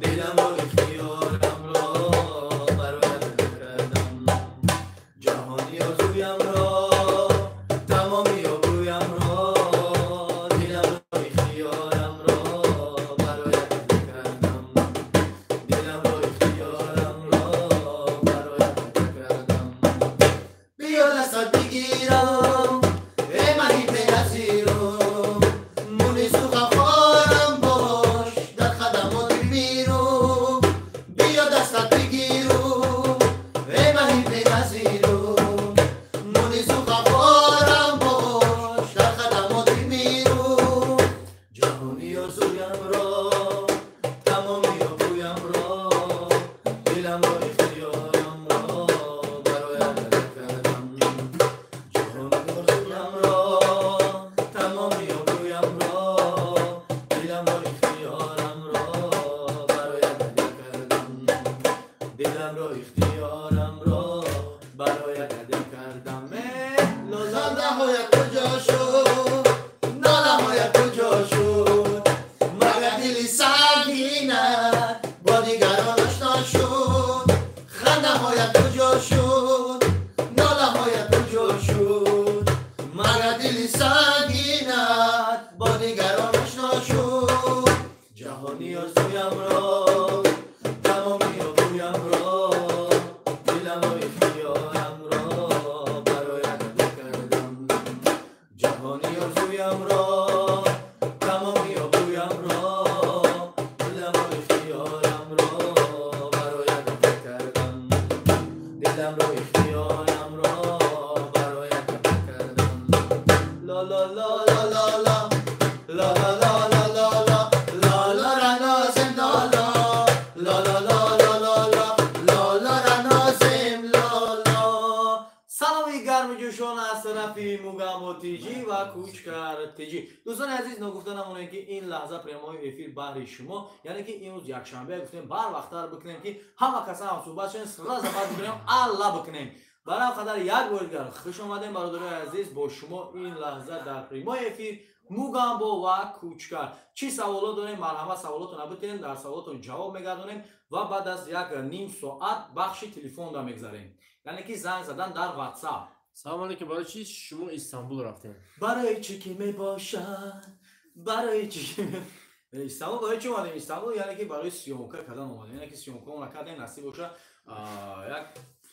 دلم رو اختیارم را برایت کردم جهانی آرزویم را تمامی آبرویم را دلم رو اختیارم را برایت کردم دلم رو اختیارم را برایت کردم بیا دستت بگیرم ای مهی بنظیرم مونی سوخفارم باش در خدمات میرم بیا دستت بگیرم ای مهی بنظیرم مونی سوخفارم باش در خدمات میرم جهانی آرزویم را تمامی آبرویم را دلم را اختیارم را برایت کردم جهانی آرزویم را تمامی آبرویم را دلم را اختیارم را برایت کردم دلم را اختیارم را برایت کردم لالا هایت کجا شد ناله هایت کجا شد مگر دلی سنگینت با دیگران آشنا شد خنده هایت کجا شد ناله هایت کجا شد مگر دلی سنگینت با دیگران آشنا شد جهانی آرزویم را تمامی آبرویم را دلم را اختیارم را برایت کردم جهانی آرزویم را تمامی آبرویم را دلم را اختیارم را برایت کردم دلم را اختیارم را برایت کردم لا لا لا لا لا لا لا لا لا لا لا لا لا را نازم لا لا لا لا لا لا لا لا لا لا را نازم لا لا سلامی گرم جوشان از طرف موگام تیجی و کوچکر تیجی دوستان عزیز نگفتنم اونه که این لحظه پیام‌های افیر بهر شما یعنی که امروز یک شنبه گفتیم بر وقت‌تر بکنیم که همه کسا هم صحبت شدن سر زبط بکنیم الله بکنیم برای خاطر یک بار دیگر خوش آمدین برادرای عزیز با شما این لحظه در پیمای افیر موگامبو و کوچکر چی سوالات داریم مرحمت سوالاتون بتین در سوالاتون جواب میگردونیم و بعد از یک نیم ساعت بخش تلفن را میگذاریم یعنی که زنگ زدن در واتساپ سلام علیکم برای چی شما استانبول رفتین؟ برای چی که میباشد برای چی که استانبول برای چی اومدیم استانبول یعنی که برای سیامکه کردن اومدیم یعنی که سیامکه اون کردن نصیب باشه یک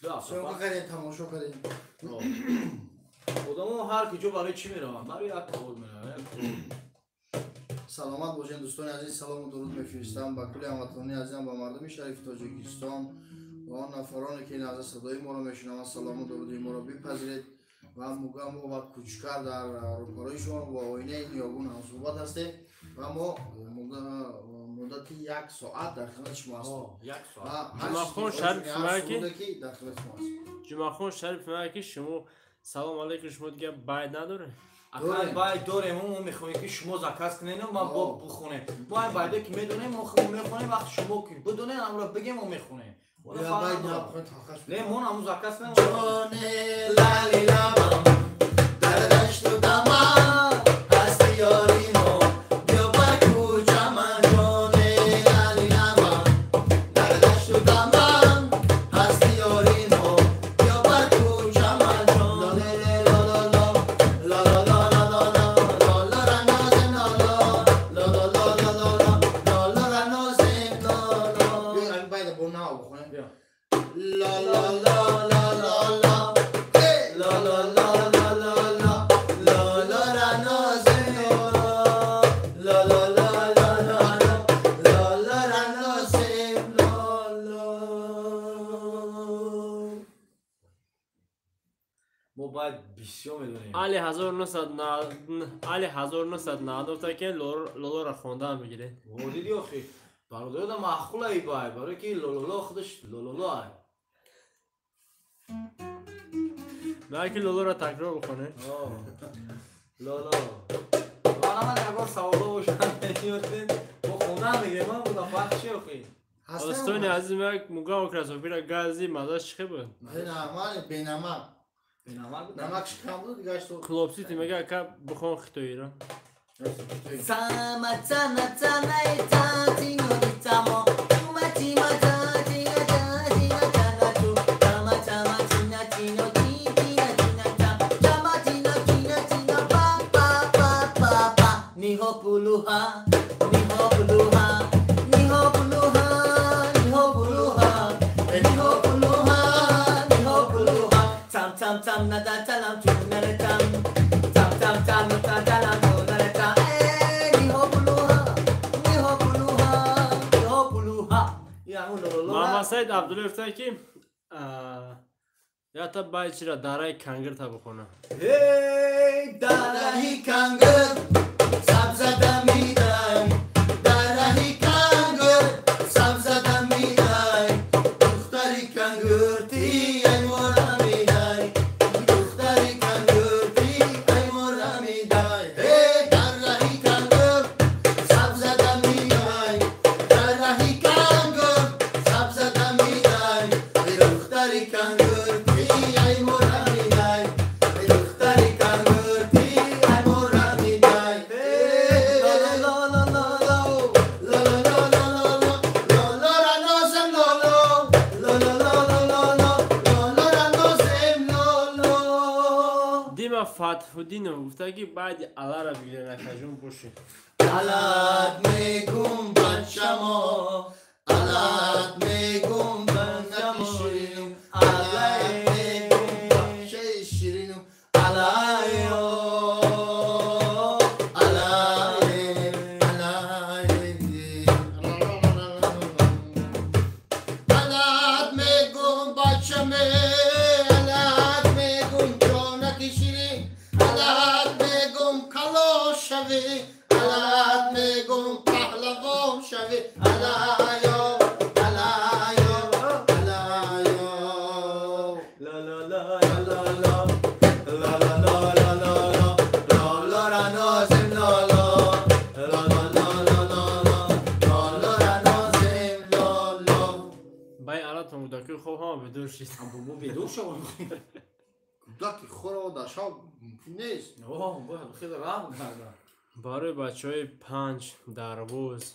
دو سیامکه کردیم تماشا کردیم خودمون هر کجا برای چی میروم برای یک کار میروم سلامت باشین دوستان عزیز سلام و درود میفرستم با کل هموطنان عزیزم با مردم شریف تاجیکستان و آن نفرانی که از صدای ما را میشنوند سلام و درود ما را بپذیرید و موگامبو و کوچکر در روبروی شما با آینه نیاگون هم صحبت هستیم و ما مدت یک ساعت در خدمت شما هستیم یک ساعت جمعخون شریف مرکی در خدمت شما هستیم جمعخون شریف مرکی شما سلام علیکم شما دیگه باید نداره اصلا باید داریم اون میخواییم که شما زکاس کنین و ما با بخونیم ما این بایده که میدونیم ما میخونیم وقت شما کنیم بدونین امرو بگیم و میخونیم یا باید نبخونیم تاخش نه من همون زکاس کنیم جان لالی لبم در دشت و دمم هست یاری ما بیا بر کوچه من جان لالی لبم در دشت و دمم هست یاری ما بیا بر کوچه من جان لا لا لا لا لا لا لا لا لا را نازم لا لا لا لا لا لا لا لا را نازم لا لا بیا این باید با ناو بخونیم بیا لا لا لا لا لا لا لا لا لا لا لا لا لا لا را نازم لا لا لا لا لا لا لا را نازم لا لا ما باید بسیار میدونیم علی 1990 تا که لولو را خوندن میگیره دیدی آخی برادر دا معقوله ای باید برای که لولولا خودش لولولا های مرکی لولو را تکرار بکنه لالا من یک بار سوالا باشن نمیوردین با خوندن میگه من بودم فرق چی آخی دوستان عزیز مرک موگام کراسوفی را گازی مزاش چه بود؟ بینمک بینامر بود نمک شکم بود دیگه اشتو کلوپسی میگه که بخون خیتویی را Sama tana tana itati no ditamo همون لولو محمد سعید عبدالله گفته که یا تا باید چی را دارای کنگر تا بخونه. هی در راهی کنگر سبز دمیدای در راهی کنگر سبز دمیدای دختری کنگرتی ای مرا میدای دختری کنگرتی ای مرا میدای هی در راهی کنگر سبز دمیدای در راهی کنگر سبز دمیدای دختری کنگرتی ای مرا میدای دختری کنگرتی ای مرا میدای لا لا لا لا لا لا لا لا لا لا را نازم لا لا لا لا لا لا لا را نازم لا لا دیما فتح الدین گفته که باید علا را بگیره نکجون باشی. علت میگم بچما علت میگم بچما شیرینم علت میگم بچه شیرینم علایو علت میگم بچمه علت میگم جانکی شیرین علت میگم کلا شوی علت میگم پهلوان شوی علایو علایو علایو لا لا لا لا لا لا لا لا لا لا لا لا لا را نازم لا لا لا لا لا لا لا لا لا را نازم لا لا بای علا تا مدکی خوب هم بدور شید. بابا بدو شو کودک خورا در شب ممکن نیست. اوه خیلی رحم کردم برای بچه های 5 درواز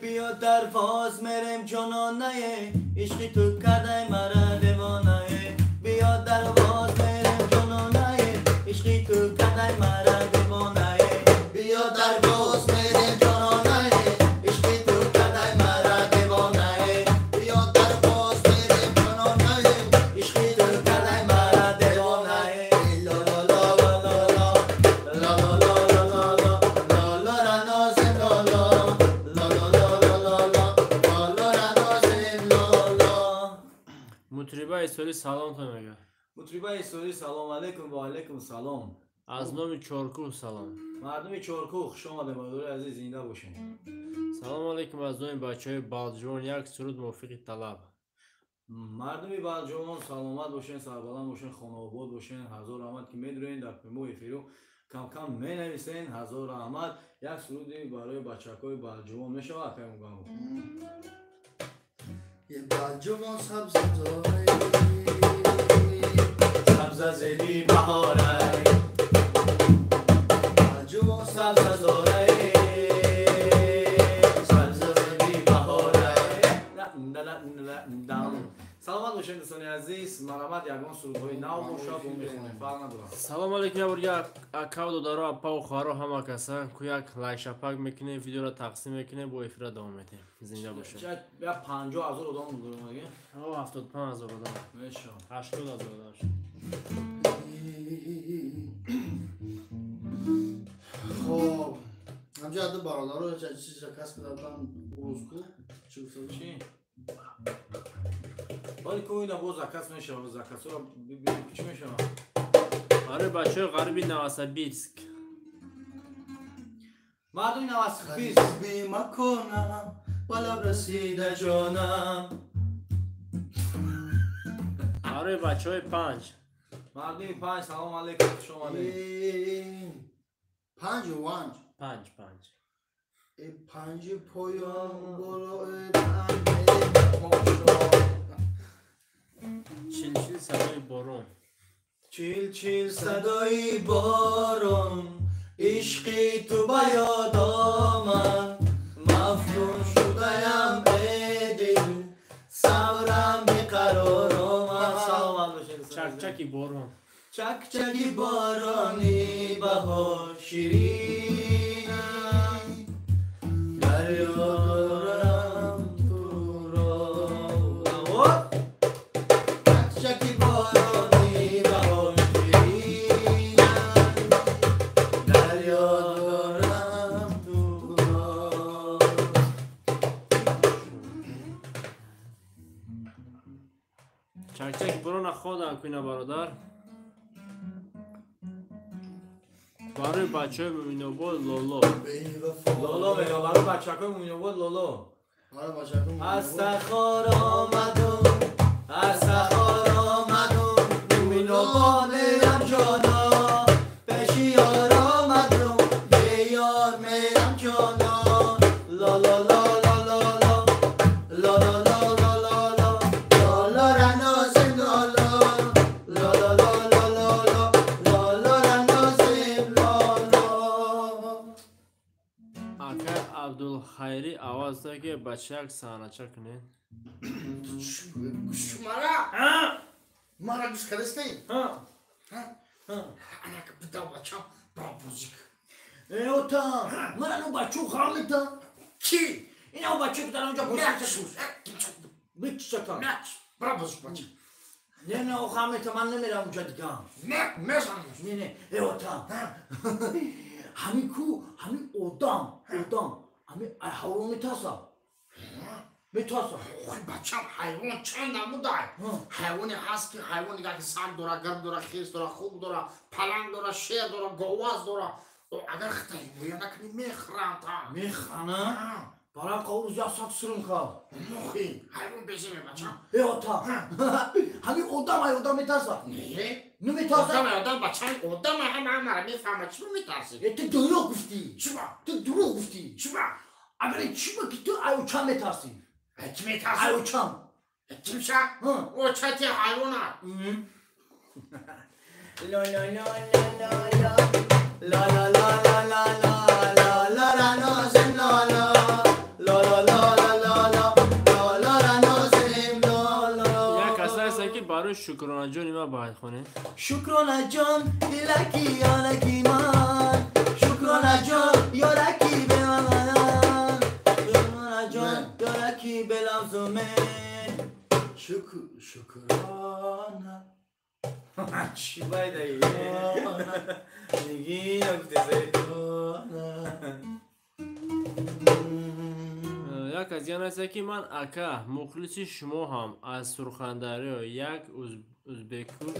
بیا درواز مرم جانانه عشقی تو کرده مرا دیوانه بیا درواز مرم جانانه عشقی تو کرده مرا دیوانه بیا درواز مرم جانانه عشقی تو کرده مرا دیوانه بیا درواز مرم جانانه عشقی تو کرده مرا دیوانه لا لا لا لا لا لا لا لا لا لا لا لا را نازم لا لا لا لا لا لا لا لا لا را نازم لا لا مطربه ایسوری سلام تا میگه. مطربه ایسوری سلام علیکم و علیکم سلام از نام چارکو سلام. مردم چارکو خوش آمده مردم عزیز زنده باشین سلام علیکم از نام بچه های بالجوان یک سرود موفق طلب. مردم بالجوان سلامت باشین سربلند باشین خانه آباد باشین هزار رحمت که میدونین در پیمو افیرو کم کم می نویسین هزار رحمت یک سرودی برای بچکای بالجوان میشود پیمو گامو یه بالجوان سبز داره سبز زیدی بهاره بالجوان سبز زاره سبز زیدی بهاره سلامت باشین دوستان عزیز مرحمت یگان سرودهای نو باشه با میخونیم فرق ندارم سلام علیکم یا برگه اکاود دارو اپا و خوارو همه کسا که یک لایک شپک میکنه ویدیو را تقسیم میکنه با افراد دوام میده زنده باشه. شاید بیا 50,000 آدم دارم دیگه او 75,000 دارم میشه 80,000 دارم. خب همجا عده برادر رو چیز شکست کردن روزکو چی گفتم چی؟ ولی که اینا باز زکست میشه و زکست رو ببینیم چی میشه آره بچه های غربی نواسبیرسک مردم نواسبیرسک بیمه کنم ولو رسیده جانم آره بچه های 5 مردم 5 سلام علیکم خوش آمده 5 و 5 5 پایان برو چیل چیل صدای بارون چیل چیل صدای بارون عشقی تو بیاد آمد مفتون شده‌ام ای دل صبرم بیقرار آمد سلامت باشین چک چکی بارون چک چکی بارانی بهار شیرین دریا دارم تو را چک چکی بارانی بهار شیرین دریا دارم تو را شکران خودم کنه برادر. برای بچه مومینو بود لولو. لولو بگا برای بچه های مومینو بود لولو. از سخار آمدم از سخار آمدم مومینو بادم جانا پیش یار آمدم به یار میرم جانا لا لا لا لا لا لا لا لا لا لا لا لا لا لا رنازم لا لا لا لا لا لا لا لا لا لا رنازم لا لا. اکا عبدالخیری آواز ده که بچه یک سانچه کنه. مرا گوش کردستی؟ ها انا که بدم بچم با موزیک اوتا من اون بچه خواهمتا کی؟ اینا بچه که در اونجا نچ بیچ چطور نچ برا موزیک بچم نه نه او خواهمتا من نمیرم اونجا دیگه نه میزنم نه نه اوتا همین کو همین اودام همین حیوان میتاسا میتاسا خوی بچم حیوان چند نموده حیوانی هست که حیوانی که سگ داره گرم داره خیز داره خوب داره پلنگ داره شیر داره گواز داره اگر خطایی مویا نکنی میخرم تا میخانه برای قوز یا ساک سرم خواه مخی حیوان بزیمه بچم اوتا همین اودام میتاسا نه نمیتاسا آدم بچم آدم همه میفهمه چی رو میترسی تو دروغ گفتی چی با؟ تو دروغ گفتی چی با؟ اگر چی با که تو ایوچان میترسی چی میترسی؟ ایوچان چی میشه؟ او چتی حیوانه لا لا لا لا لا لا لا لا لا لا لا لا رنازم لا لا لا لا لا لا لا لا لا رنازم لا لا. یک کسی هست که برای شکرانه جان ما باید خونه. شکرانه جان دلکی یارکی من شکرانه جان یارکی به من شکرانه جان یارکی به لازمه شکرانه چی باید ای نگی نکته زیتونه. یک از یان هست که من اکا مخلص شما هم از سرخنداری و یک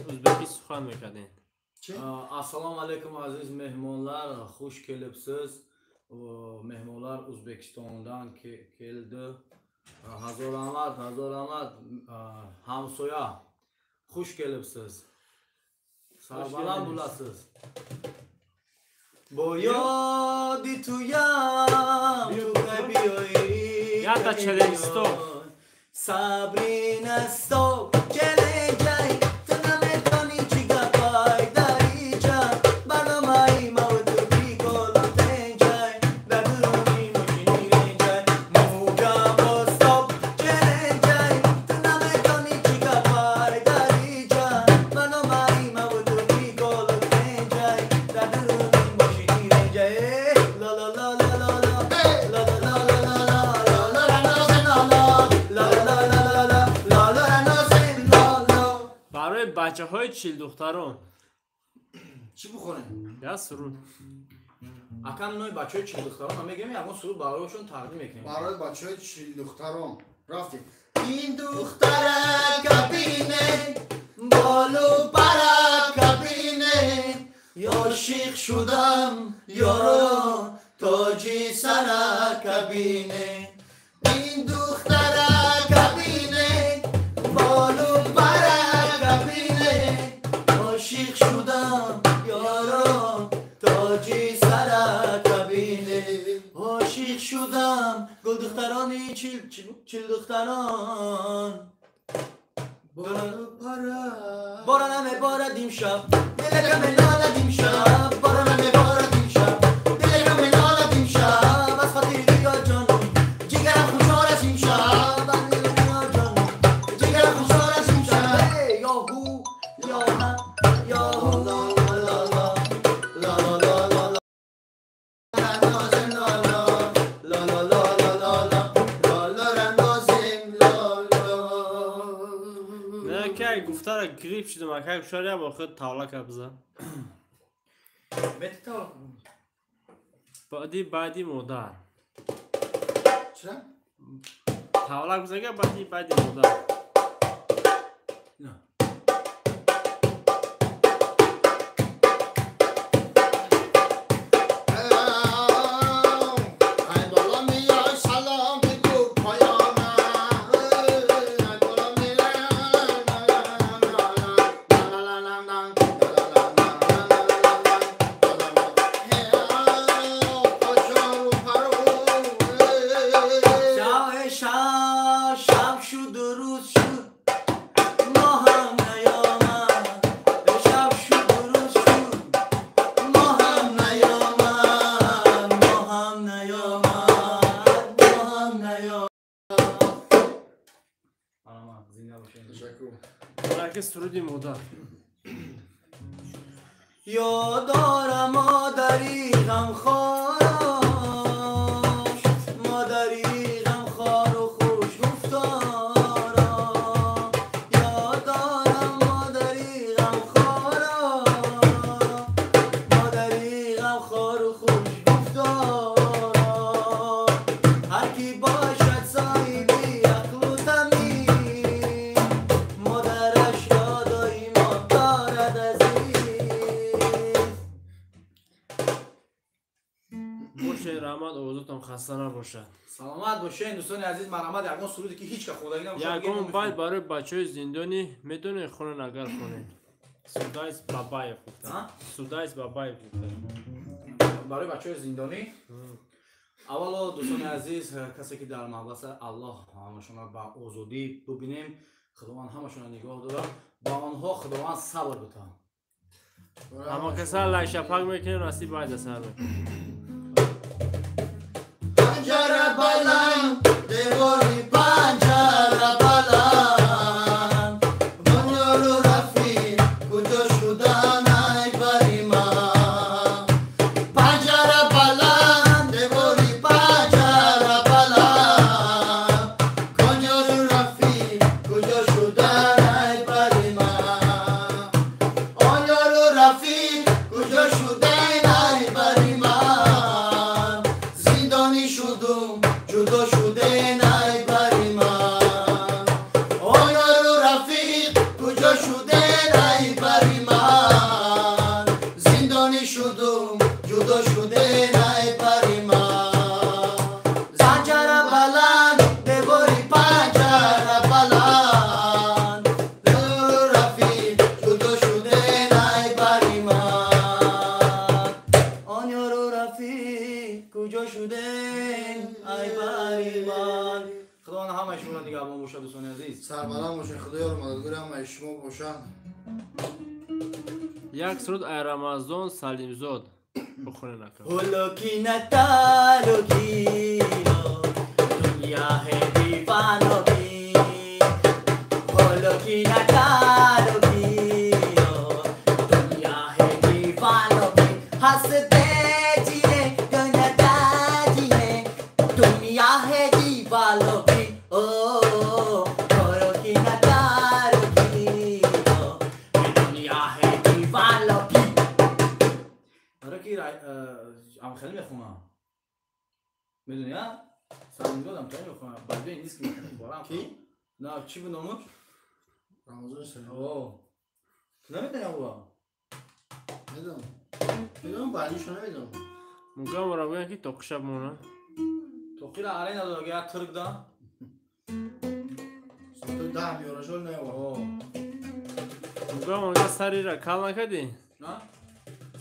ازبکی سخن میکردین. Assalomu alaykum aziz mehmonlar, xush kelibsiz. Mehmonlar O'zbekistondan keldi. Hazor Ahmad, hamsoya. Xush kelibsiz. Sarbaland bo'lasiz. Bo yodi tuyam, biyoyi. Yata challenge stop. Sabrina stop, challenge. Tanametoni chiga paidari ja, barnamai mautu piccolo tenjai, dadurumi mochini renjai, mugamo stop, challenge. Tanametoni chiga paidari ja, barnamai mautu piccolo tenjai, dadurumi mochini renjai. La la la la la la, la la la la la la, la la la la la, la la la la la, la la la la. برای بچه های چیل دختران چی بخونه؟ یا سرود اکم نوع بچه های چیل دختران هم میگیم یکون سرود برایشون تقدیم میکنیم. برای بچه های چیل دختران رفتیم این دختر کبینه بالو برا کبینه یا شیخ شدم یارو تاجی سر کبینه این دختر کبینه بالو برا کبینه عاشق شدم یارو تاجی سر کبینه عاشق شدم گل دخترانی چیل دختران بارانم باردیم شب دلکم نالدیم شب بارانم باردیم شب دلکم نالدیم شب از خاطر دیگه جانم جگرم خوشحال از این شب از دیگه جانم جگرم خوشحال از این شب یاهو یاها یاهو لا لا لا لا لا لا لا نه که گفتار گریپ شدم اکا بشاریا با خود تاولا که بزن بهت تا بعدی مادر چرا؟ تاولا بزن که بعدی مادر نه که سرودی مادر یادارم مادری غمخوار مادری غمخوار و خوش گفتارا یادارم مادری غمخوار مادری غمخوار و خوش گفتارا هر کی باشد صاحبی عقل و تمیز مادرش یاد و ایمان دارد عزیز باشه رحمت اوضاعتان خسته نباشد سلامت باشین دوستان عزیز. مرحمت یگان سرودی که هیچ که خدایی نباشه یکم باید برای بچه های زندانی میتونی خونن اگر خونین سودایس بابایف گفتن سودایس بابایف گفتن برای بچه های زندانی اولا دوستان عزیز کسی که در محبس الله همشون را به آزادی ببینیم خداوند همشون را نگاه دارم با آنها خداوند صبر بتن اما کسا لای شپک میکنین راستی باید سر پنجره بلند دیواری پنجره بلند بنیار و رفیق کجا شدن ای بری من پنجره بلند دیواری پنجره بلند بنیار و رفیق کجا شدن ای بری من آن یار و رفیق کجا شدن ای بری من زندانی شدم جدا شده ای بری من آن یار و رفیق کجا شده ای بری من زندانی شدم جدا شده ای بری من زنجره بلند دیواری پنجره بلند یار و رفیق جدا شده ای بری من آن یار و رفیق کجا شده ای بری من خداوند همشون را نگهبان باشه دوستان عزیز. سربلند باشین خدایا رو مددگار همه شما باشن. یک سرود ای رمضان سلیم زاد بخونین اکا Holokina talokino, dunya hai divanoki. Holokina talokino, dunya hai divanoki. Haste jine, dunya jine, dunya hai divanoki. Oh, holokina talokino, dunya hai divanoki. برای که ام خیلی میخونم میدونی ها؟ سلام دادم خیلی میخونم بعد این نیست که میخونم بارم کی؟ نه چی بود نامش؟ رمضان سلام. اوه تو نمیدونی اوه میدونم بعدیشو نمیدونم. مگم را بگن که تا شب مونه تو خیلی علی نداره اگه یک ترک دا ساعت 10 میارشال نه اوه مگم اگه سری را کل نکدی؟ نه؟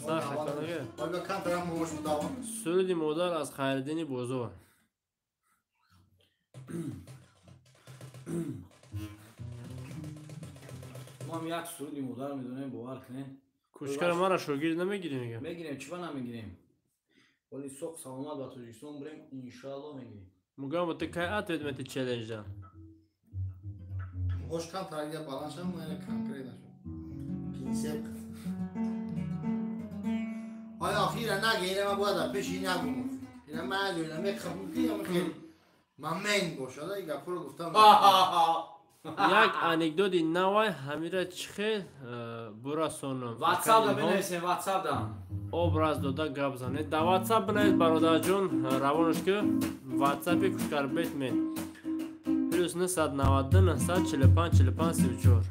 سر خکل نکدی؟ آگه کم ترم موش بودم. سرودی مادر از خیردین بزرگ ما هم یک سرودی مادر میدونیم باور کنین کشکر ما را شاگرد نمیگیری میگم میگیریم چی نمیگیریم ولی سوق سلامت با تاجیکستان بریم انشالله میگیریم مگم با تو که اتوید میتی چلنج دن خوش کم ترگیه بالانشم من کم کرده شد. پینسپ. آیا آخیره نگه اینه من باید پیشی نگم. اینه من اینه میخوام کنم که من من باشه دیگه پول گفتم. یک انکدوتی نوای همیره چخیل برا سونم واتساپ دا بنویسیم واتساپ دا образ дода гап занед да ватсап бинавед бародарҷон равонаш ки ватсапи кушкарбет мен плюс 992 945 45 34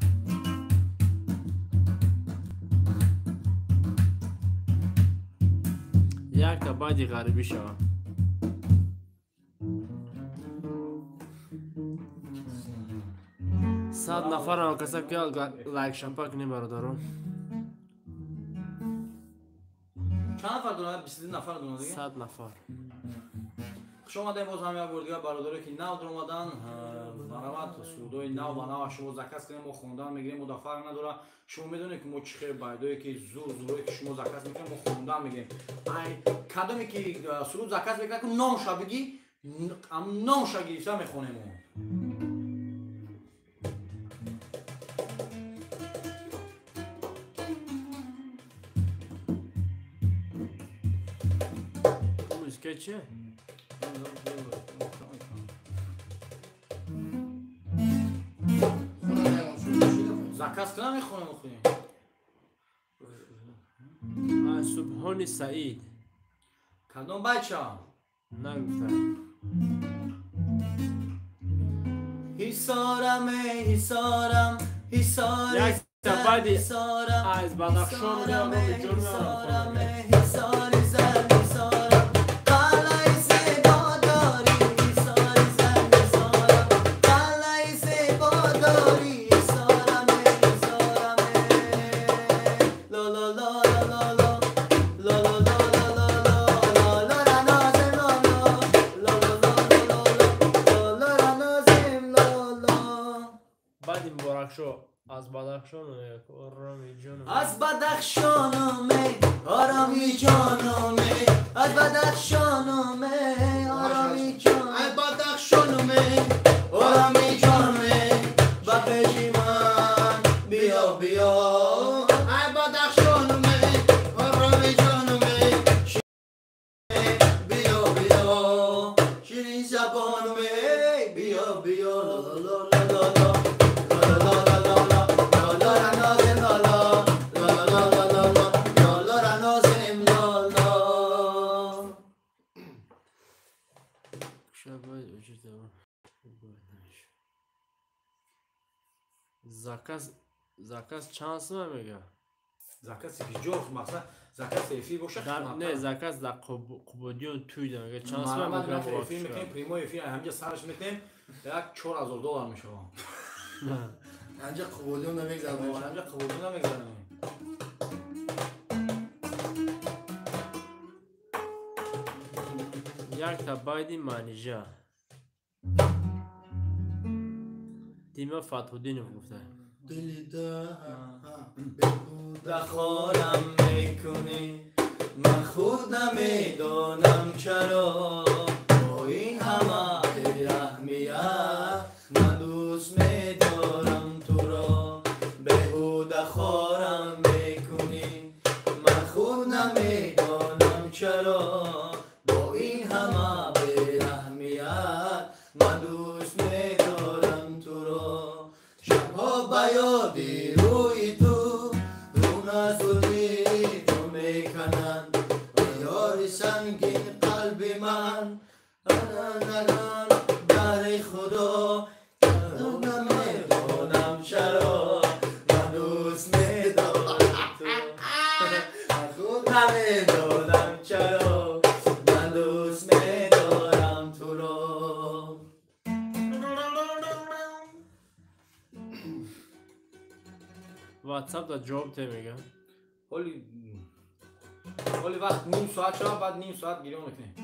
як та баъди ғарибӣ шавам сад нафарам касаб ки лайк шапак не бародарон چند نفر دونه 22 نفر دونه دیگه 100 нафар خوش آمدین باز هم یک بار دیگه برادری که نو در اومدن مرحمت سودای نو و نو شما زکات کنیم ما خوندن میگیریم و فرق نداره شما میدونید که ما چه خیر بایدایی که زوری که شما زکات میکنیم ما خوندن میگیریم ای کدومی که سرود زکات میکنه که نامش بگی ام نامش گرفته میخونیم شعر چیه؟ زکات کنم میخونم میخونیم سبحان سعید کدوم بچه نگفتم حسارم حسارم حسار یک تبادی حسارم از بدخشان میام رو به جون حسارم میام حسار زن حسارم قلعه زیبا داری حسار زن حسارم قلعه زیبا داری حسارم حسارم لا لا لا لا لا لا لا لا لا لا لا نازم لا لا لا لا لا لا نازم لا لا بعد این برخشو از بدخشان یک آرامی جونم از بدخشانم آرامی جانم از بدخشانم آرامی جانم ای بدخشانم آرامی جانم بخشی من بیا بیا ای بدخشانم آرامی جانم بیا بیا شیرین زبانم بیا بیا لا لا لا لا لا لا لا لا لا لا لا نازم لا لا لا لا لا لا لا لا لا نازم لا لا شبای وجود زکاس چند سمه میگه زکات سیفی جوف مثلا زکات سیفی باشه نه زکاس در قبودیون توی ده میگه چند سمه ما میگه ما فیلم میکنیم پریمو فیلم همینجا سرش میکنیم یک $4000 میشه اینجا قبولیون نمیگذارم همینجا قبول نمیگذارم یک تا بایدی منیجه دیما فتحالدین گفته دلی ده دخالم میکنی من خود نمیدانم چرا با این همه بی‌رحمیت من دوست میدارم تو را بهوده خارم میکنی من خود نمیدانم چرا با این همه بی‌رحمیت من دوست میدارم تو را شبها بیادی روی تو رو نزدی تو میکنن یاری سنگین قلب من الان در خدا نمیدانم چرا من دوست میدارم تو من خود نمیدانم چرا من دوست میدارم تو را واتساپ دا جواب ته میگه ولی وقت نیم ساعت شد بعد نیم ساعت گیریم میکنیم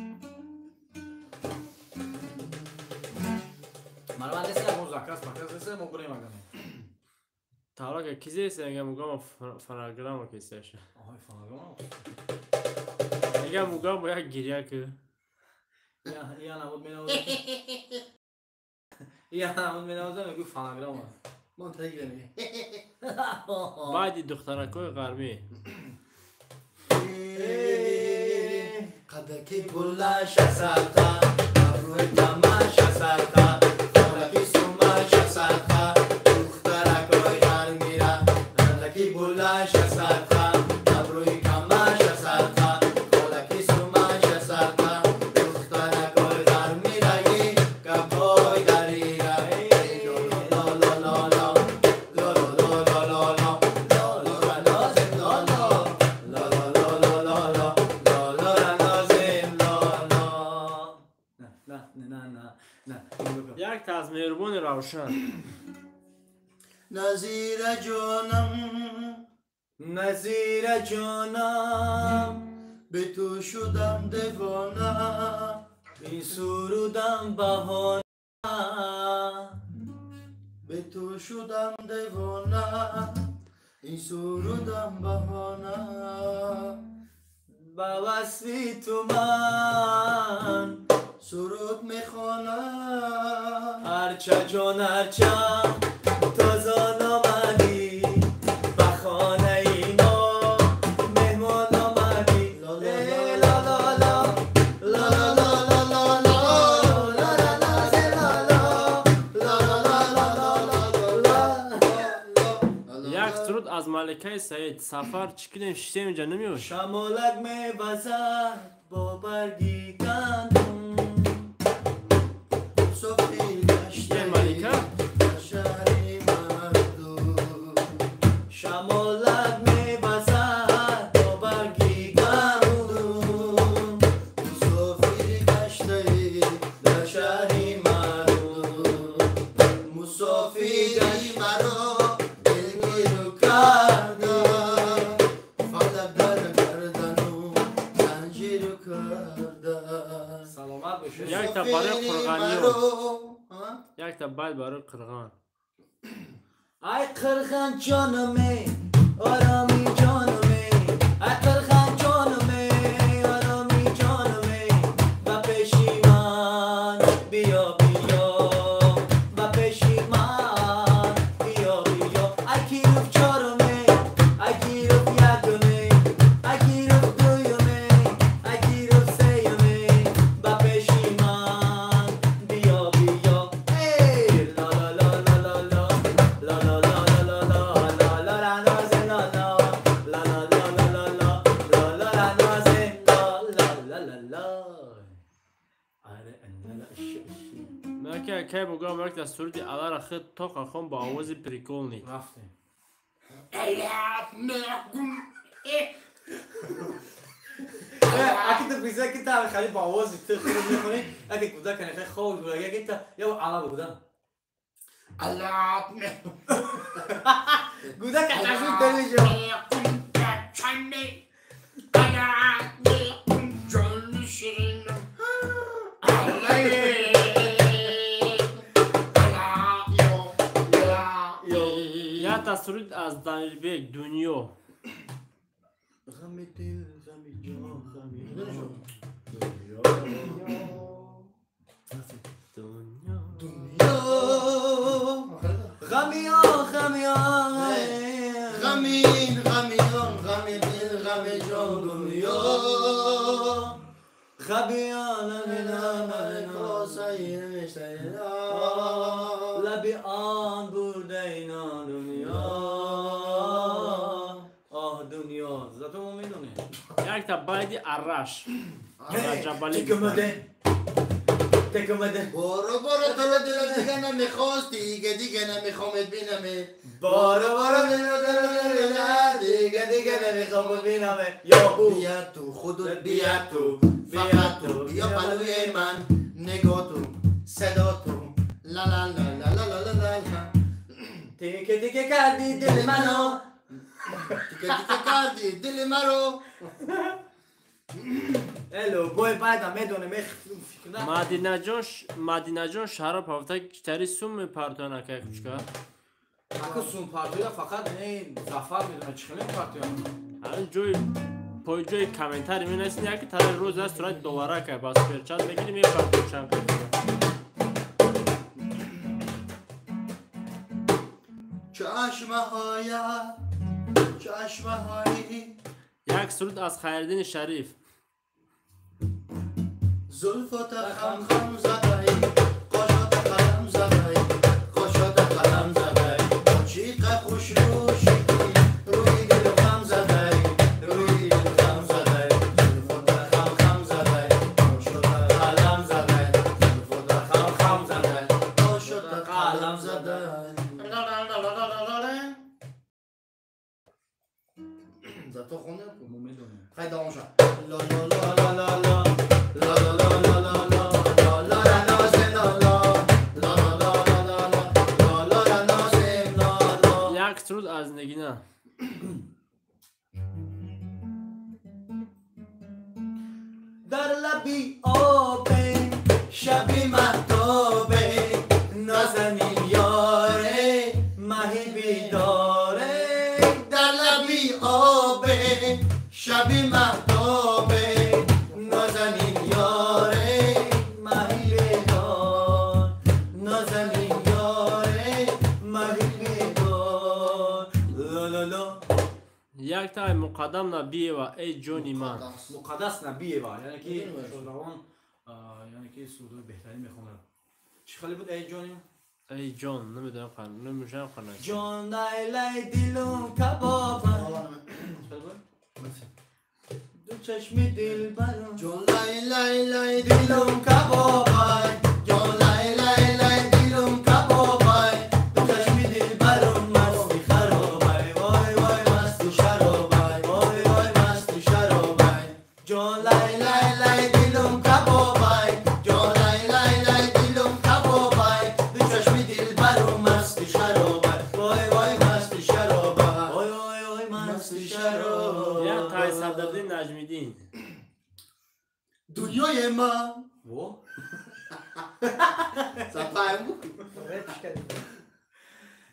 مرا نیست که مزاکرات نیست مگریم اگریم تا حالا که کیزی است میگه موگام فناگرام کیسش آهای فناگرام میگه موگام با یک گریه که یا نمود مینوزه یا نمود مینوزه میگو فناگرام من تگیره میگه بعدی دخترکای غربی قدکی گلش سرتا روی دمش سرتا قدکی سومش سرتا دخترکای هر میره قدکی گلش سرتا روی کمش سرتا قدکی سومش سرتا دخترکای هر میره کپای دری رای لا لا لا لا لا لا لا لا لا یک تا از مهربون روشن نظیر جانم نظیر جانم به تو شدم دیوانه این سرودم بهانه به تو شدم دیوانه این سرودم بهانه با وصفی تو من سرود میخوانم هرچه جان هرچه تازان آمدی بخانه اینا مهمان آمدی لا لا لا لا لا لا ملکه سعید سفر چکنیم شیشتیم اینجا نمیوش شمالک می‌وزد با برگی گندم صبحی گشته یه ملکه در شهری مردم شمالک می‌وزد با برگی گندم صبحی گشته در شهری مردم مسافری مرا دلگیر کردم فلک در گردنم زنجیر کردم سلامت باشید. یک تا برای قرغانی یک تا باید برای قرغان ای قرغن جانمه آرامی جانمه ای قرغن جانمه آرامی جانمه و پیشی من بیا بیا و پیشی من بیا بیا ای کیروف چارمه ای کیروف یکمه ای کیروف دویمه ای کیروف سیمه و پیشی من بیا بیا ای لا لا لا لا لا لا لا لا لا لا لا لا لا لا نازه لا لا لا لا لا لا لا لا لا لا نازه لا لا لا لا لا آره انا مرکه که بگم مرک در صورت علا را خود تا خون با آواز پریکولنی رفتیم. اگه تو بیزه که تا خیلی با آوازی تو خیلی میکنی اگه کودک کنه خیلی خوب بود اگه تا یا علا بودن کودک کشوش دلی جو یا تصویر از دانیلبیک دنیا غم دل غم جان غم دنیا غمیان غمیان غمین غمیان غم دل غم جان دنیا غمیان من کاسه نوشته لبی آن برده اینا دنیا آه دنیا زدو میدونی یک تا بایدی عرش جبالی تکمده برو تو دل دیگه نمیخواستی دیگه نمیخوامت بینمت بارو دیگه نمیخوام ببینمه یا بیا تو خودت بیا تو فقط تو بیا پلوی من نگاه تو صدا تو لا لا لا لا لا لا لا لا تیکه کردی دل منو دیگه کردی دل مرو الو بوی بعد میدونه مدینه جان شهر پاوتا کتری سوم پارتونا که کچکا اگه سون پارتویا فقط این زفر میدونه چخیلی پارتویا الان جوی پای جوی کامنتاری می نسین یکی تا روز از صورت دوباره که باز پرچات بگیریم یه پارتو چند چشمه هایی یک سرود از خیردین شریف زلفات خم خم زدهی قاشات قلم زدهی قاشات قلم زدهی چیق خوش روشی روی دل خم زدهی روی دل خم زدهی زلفات خم خم زدهی قاشات قلم زدهی زلفات خم خم زدهی قاشات قلم زدهی زدتو خونه مو میدونه خیلی داموشا لا لا لا لا لا لا لا لا لا لا لا لا لا نازم لا لا لا لا لا لا لا لا نازم لا لا یک سرود از نگینه در لبی آبه شبی مهتابه نازنین یاره مهی بیداره در لبی آبه شبی مهتابه نازنین یاره مهی بیدار نازنین یاره مهی بیدار لا لا لا یک تا مقدم نبیه و ای جونی من مقدس نبیه با یعنی که شوروان یعنی که سودای بهتری میخونه چی خالی بود ای جانی ای جان نمیدونم خانم نمیشم خانم جان لای لای دیلم کبابای دو چشم دل برم جون لای لای لای دیلم کبابای جان لای لای لای دیلم کبابای دو چشم دل برم مستی خرابای وای وای مستی شرابای وای وای مستی شرابای جان لای لای لای دیلم کبابای جان لای لای لای دیلم کبابای دو چشم دل برم مستی شرابای وای وای مستی شرابای وای وای وای مستی شرابای یا تای صدردین نجمیدین دنیای من و سفایم بکن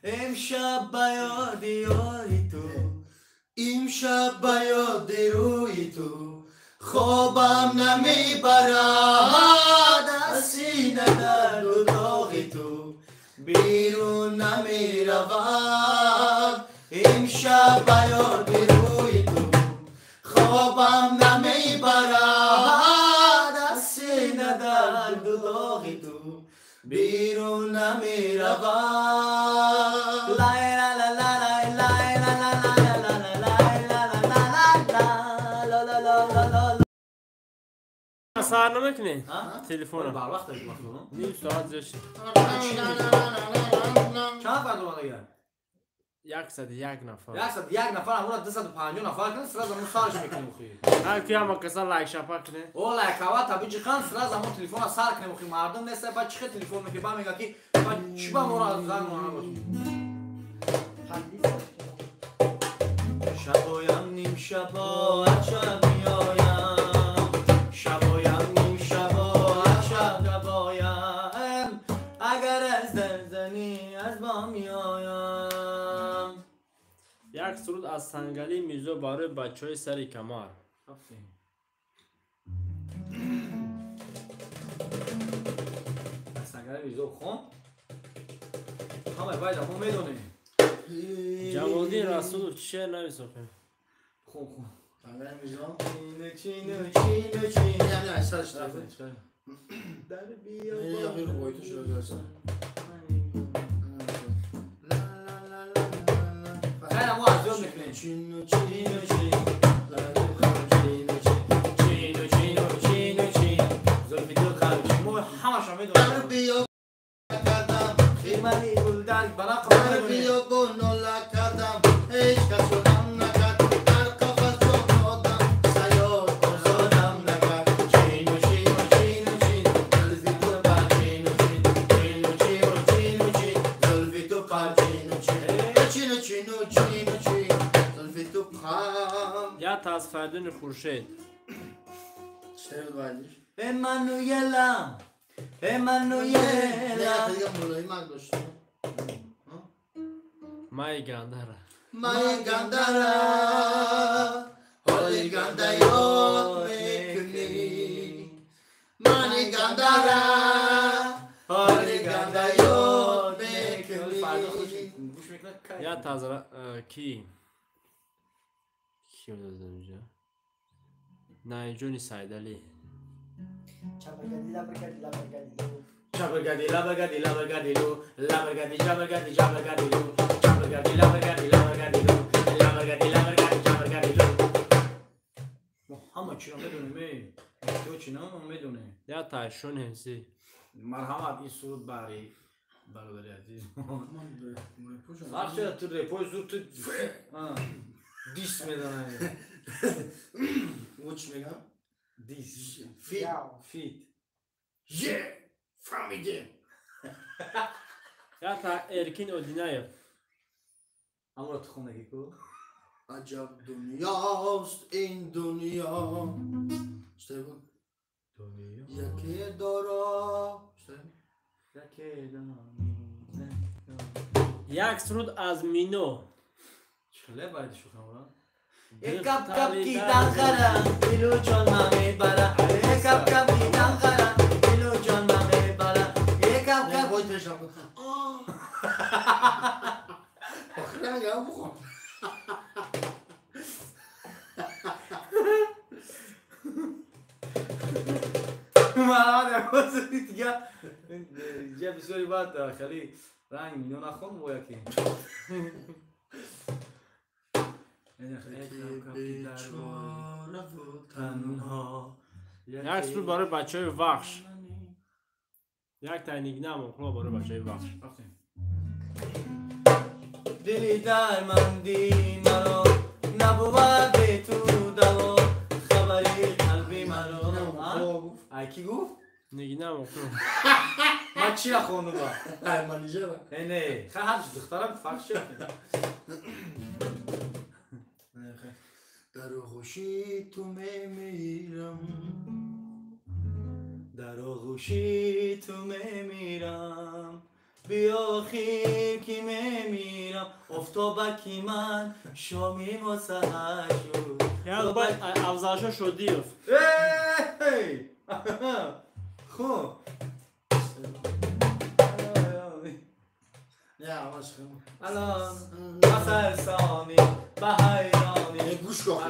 امشب بیاد یاری تو امشب بیاد روی تو خوابم نمیبرد از سینه درد و داغ تو بیرون نمی رود امشب بیاد روی تو خوابم نمی برد از سینه درد و داغ تو بیرون نمی رود لای لا لا لا لای لای لا لا لا لا لا لای لا لا لا لا لا لا لا لا سر نمیکنی؟ ها؟ تلفن بر وقت داشت مخلوقم نیم ساعت زشتی چند نفر دوانده گرد؟ 101 نفر یک نفر همون 250 نفر کنه سر زمان سرش میکنیم خویی هر کی هم کسا لایک شپا کنه او لایکاوا تبی چیکن سر زمان تلفن سر کنیم خویی مردم نیست بعد چیکه تلفن میگه با میگه کی بعد چی با مورا از زن مورا باش شبایم نیم شبا شب میایم شبایم نیم شبا شب نبایم اگر از زنی از با میایم یک سرود از سنگلی میزو برای بچه های سری کمار سنگلی میزو خون همه باید همون میدونی جمالدین رسول چه نمیسخه خون سنگل میزان چینو چینو چینو یعنی از سرش طرفه در یا خیلی بیا خوبی تو شده گرسن خیلی ما از جور میکنیم چینو چینو چینو چینو چینو چینو چینو زلفی دل خرچی ما همه شما میدونم بیا کردم خیمانی گلدن براق در میدونیم بیا گناه کردم هیچ کس رو نم نکرد در قفص جان آدم سیاد آزادم نکرد چینو چینو چینو چینو زلفی دل بر چینو چینو چینو چینو چینو زلفی تو پر چینو چینو چینو چینو چینو زلفی تو پر یا تاز فردین خورشید چطور بود بایدیش؟ امانویلم نه امانویلم دیگه مولایی من داشتم مای گندره من گندره حالی گنده یاد میکنی من گندره حالی گنده یاد میکنی گوش میکنه یا تاز کی بوده اینجا نه جونی سایدالی Chabargadi, labargadi, labargadi, lo, labargadi, jabargadi, jabargadi, lo, chabargadi, labargadi, labargadi, lo, labargadi, labargadi, jabargadi, lo. همه چی رو میدونیم تو چی رو میدونیم یا تایشون هنسی مرحمت این سرود برای برادری عزیز هر چه تو ریپوی زور تو دیس میدونه وچ میگم دیس فیت یه فهمیده یا تا ارکین اودینایف اما تو خونه کو عجب دنیاست این دنیا چطور بود؟ دنیا یکی دارا یک سرود از مینو چله باید شکم را یک کپ کپ کی تنخره دلو جان ما میبره یک کپ کپ کی تنخره دلو جان ما میبره یک کپ نه کپ باید بشم آخه نگه هم بخون مرحمت یک بازی دیگه یه بسیاری باید خیلی رنگ میدون نخون باید که تنها یک سرود برای بچه های وخش. یک تنیگنه هم اخلا برای بچه های وخش. دلی در مندی مرا نبود به تو دوا خبری قلبی مرا کی گفت؟ نگینه هم اخلا من چی را خوندم با؟ منیجر نه خیلی همچه دخترم فرق شد در آغوشی تو میمیرم در آغوشی تو میمیرم بیا خیر که میمیرم افتابکی من شامیم و سهر شد یک باید افزاشا شدی افت هی خوب نه آواز خیلی الان بسر ثانی به حیرانی گوش کن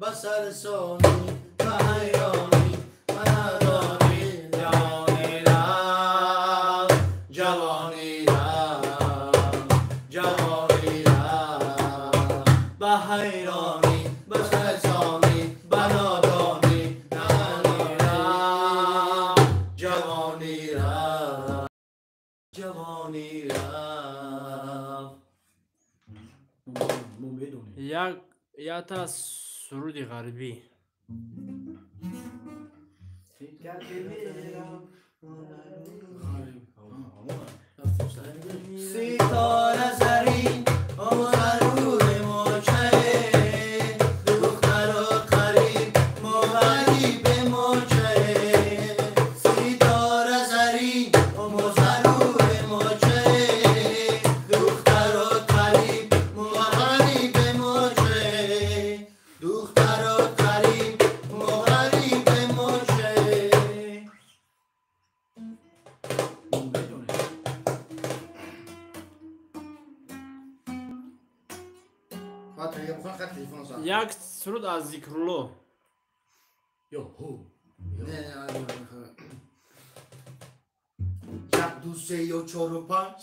بسر ثانی به حیرانی من نداری جوانی رم جوانی رم جوانی رم به حیرانی بسر ثانی به نادانی جوانی رم جوانی رم جوانی رم یک تا سرود غربی. ستاره زرین آمرور موچه دختر و قریب مغریب موچه ستاره زرین آمرور موچه دختر و قریب مغریب موچه دختر و قریب مغریب موچه یک سرود از ذکرالله. یک دو سه و چهار و پنج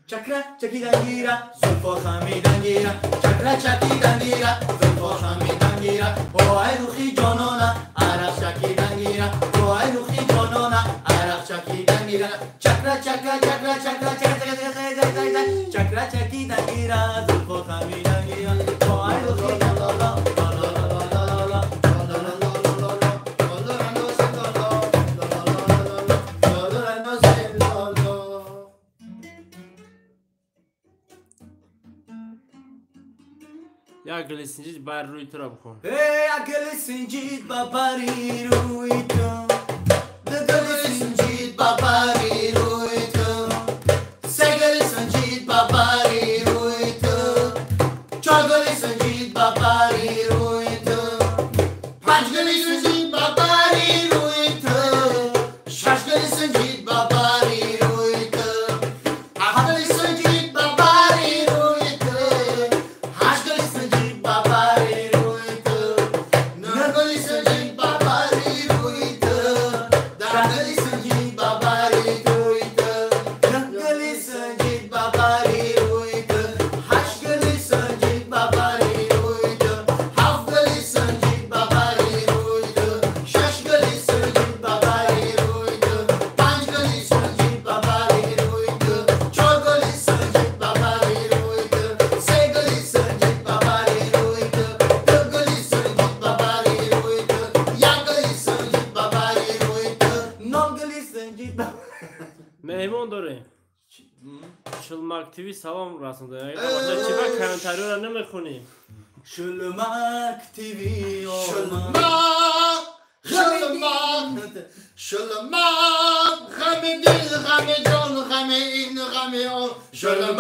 چکره چکیدن گیره زلفا خمیدن گیره چکره چکیدن گیره زلفا خمیدن گیره وای روخی جانانه عرق چکیدن گیره وای روخی جانانه عرق چکیدن گیره چکره چکره چکره چکره چکره چکره چکیدن گیره زلفا خمیدن گیره وای روخی جانانه یک گلی سنجید بر روی تو را بکن. گل سنجید ببری روی تو گل سنجید ببری روی تو سه گل سنجید ببری روی تو چهار گل سنجید ببری روی تو پنج گل سنجید ببری روی تو شش گل سنجید ببری روی تو هفت گل سنجید ببری روی تو هشت گل سنجید ببری روی تو نه گل سنجید ببری روی تو ده گل سنجید ببری روی تو نه گل سنجید ببری روی تو هشت گل سنجید ببری روی تو هفت گل سنجید ببری روی تو شش گل سنجید ببری روی تو پنج گل سنجید ببری روی تو چهار گل سنجید ببری روی تو سه گل سنجید ببری روی تو دو گل سنجید ببری روی تو یک گل سنجید ببری روی تو نه گل سنجید مهمون داره. شلمک تیوی سلام رسونده. اگر چی با کامنتاری را نمیخونی. شلمک تیوی شلمک غم دل غم جان غم این غم آن شلمک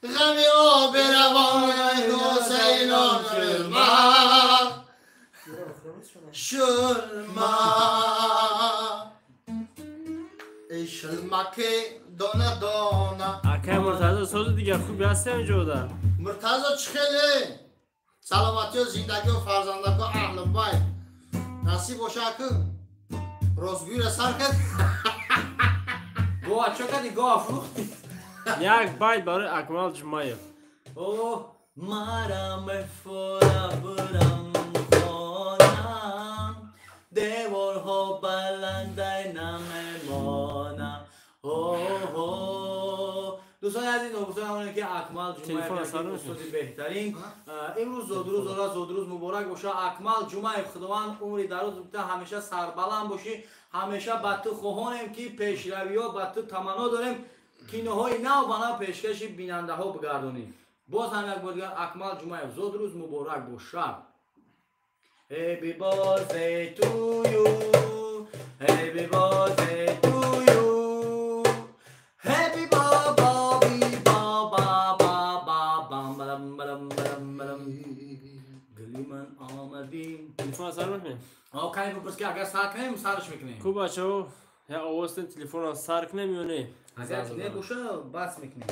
غم آب روان حسینان شلمک ای شلمک دانه دانه اکه مرتضی سوز دیگه خوبی هستی اینجا در. مرتضی چه خیلی سلامتی و زندگی و فرزندگی و اهل بیت نصیب باشه که розгӯи ра сар кард گوه چه کردی گوه فروختی یک байт барои Акмал Ҷумаев. اوه مرم فورا برم خانم دیوارها بلنده نمیمانم دوستان عزیز دوستان همونی که اکمل تلفن جمعه سلام استاد بهترین امروز زودروز مبارک باشه اکمل جمعه خداوند عمری دراز بده همیشه سربلند باشی همیشه با تو خواهانیم که پیشروی ها با تو تمنا داریم کینوهای نو بنا پیشکش بیننده ها بگردونیم باز هم یک بار دیگر اکمل جمعه زودروز مبارک باشه Happy birthday to you Happy birthday to you Happy گلی من آمدیم Телефон сар мекунем. کمی بپرس که اگر سر کنیم سرش میکنیم Ку бачаҳо я овозден телефонро сар кунем ё не? اگر نه باشه بس میکنیم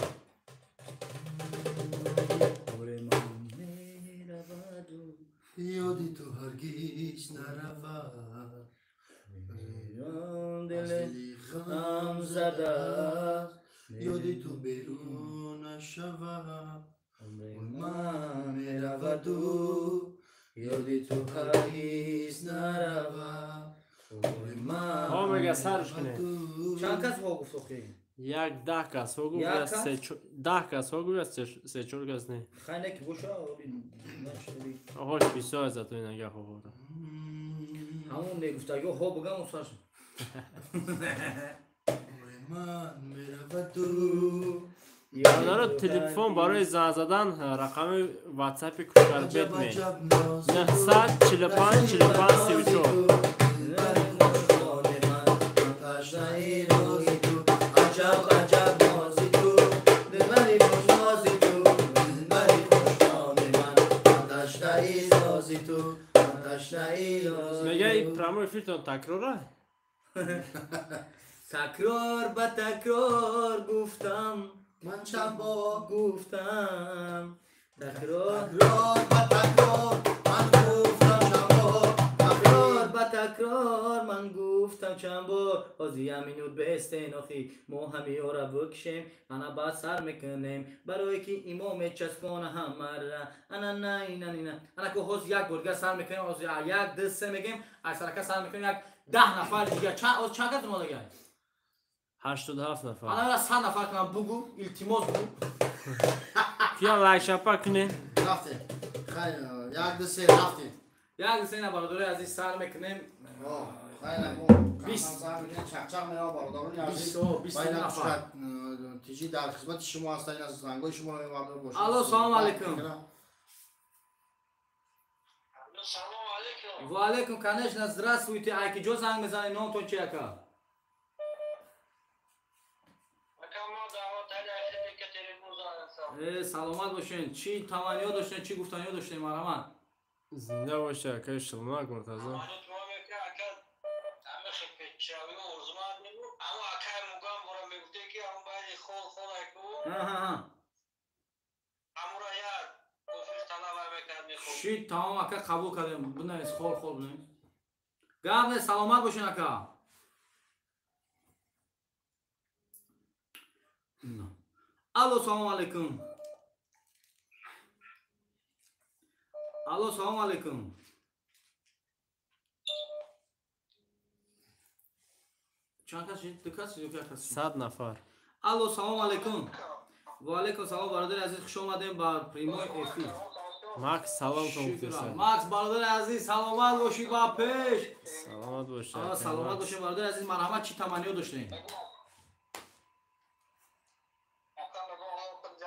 ёди ту ҳаргиз наравад دل дили ғам زده ёди ту берун нашавад من میرودو یادی تو هرگیز نرود ҳо мега сарш кунем. چند کس ها گفت خیلی Як 10 кас ҳо гуфт Як я кас? 10 кас ҳо гуфт я 3-4 кас не. خیلی که باشه نشدی Ҳош бисёр за то ина гап ҳо. همون نگفتگی ها بگم و سرش ман мераваду Бародаро телефон барои зан задан рақами WhatsApp-и Кушкарбет ме. 945 45 34. Мега ин прямой эфиртон такрора? تکرار به تکرار گفتم ман чанд бор گفتم تکرار تکرار ба تکرار ман гуфтам чанд бор تکرار به تکرار من گفتم چند بار بازی همینود به استناخی ما همی ها را بکشیم انا بعد سر میکنیم برای که امام چسبان همه را انا نه اینا اینا انا که حوز یک برگه سر میکنیم از یک دسته میگیم از سرکه سر میکنیم یک 10 نفر دیگه چند کس ما دیگه 87 нафар. انا را 100 نفر کنم بگو التماس بگو Кия лайкшапа кунем? рафтем хайр як дасте рафтем یک دسته اینا برادر عزیز سر میکنیم хайр мо Бист. чақчақ мева бародарони азиз 20 байнам نفر чуқад тиҷи дар хизмати шумо ҳастаин аз зангои шуморо мевардор бошед алло салом алейкум Салом алейкум. ва алейкум конечно здравствуйте айкиҷо занг мезанед номтон чи ака Ака мо даъватаи ахири ки телефон занасам. саломат бошен чӣ таманниё доштем чӣ гуфтаниё доштем марҳамат Зинда боша акаи Шилмак Муртазо. Манут мо мека ака амихи печави урзмат мегу. Ама акай мугам бора мегуфте ки ам байди хол айку. Амура як офис талаба мекард мехоб. чӣ тамом ака қабул кардем бинавис хол бинавис гап не саломат бошен ака алло салом алейкум алло салом алейкум чанд кас ду кас ё як кас 100 нафар. алло салом алейкум ва алейкум салом бародари азиз хуш омадем ба прямой эфир Макс саломтон гуфтеса. макс бародари азиз саломат бошӣ ба пеш Саломат боша. саломат бошед бародари азиз марҳамат чӣ таманниё доштем Ака мегу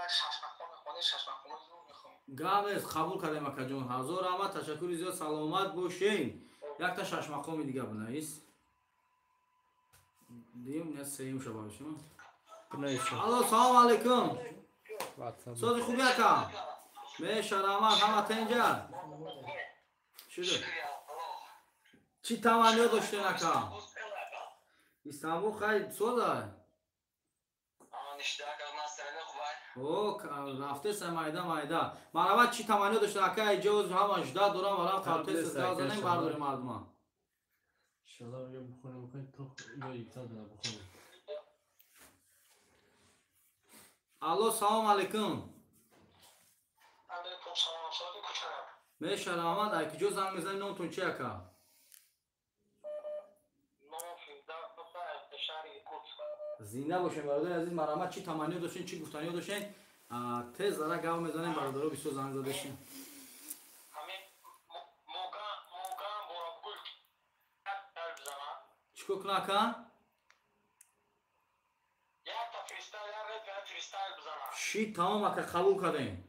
як шашмахона хони шашмахона мехом. гап нест қабул кардем акаҷон ҳазор раҳмат ташаккури зиёд саломат бошем якта шашмақоми дига бинавис дим не сеюм шабашим Кунайшо. алло салом алейкум WhatsApp. сози хуби ака мешарамат ҳама тенҷа шуд чӣ таманниё доштем ака истанбул хай сода о рафтеса майда марҳамат чӣ таманниё доштем ака иҷоз ҳама жда дорам варам қалтеса занем бардори мардума انشالله یا بخونیم تو یا یکتا دونه بخونیم. الو سلام علیکم. علیکم سلام سالی کوچولم. میشه آمد ای کجا زنگ میزنی نامتون چی اکا؟ نام 17 تا شهر یکوت. زنده باشین برادر عزیز. مرحمت چی تمنی داشتین چی گفتنی داشتین؟ تز داره گاو میزنیم برادرها بسیار زنگ زدشین. همین موگان برو گل دل بزنم. چیکار کنه؟ یک تا فریستایل یا ریپ فریستایل بزنم. شی تمام اکا قبول کردیم.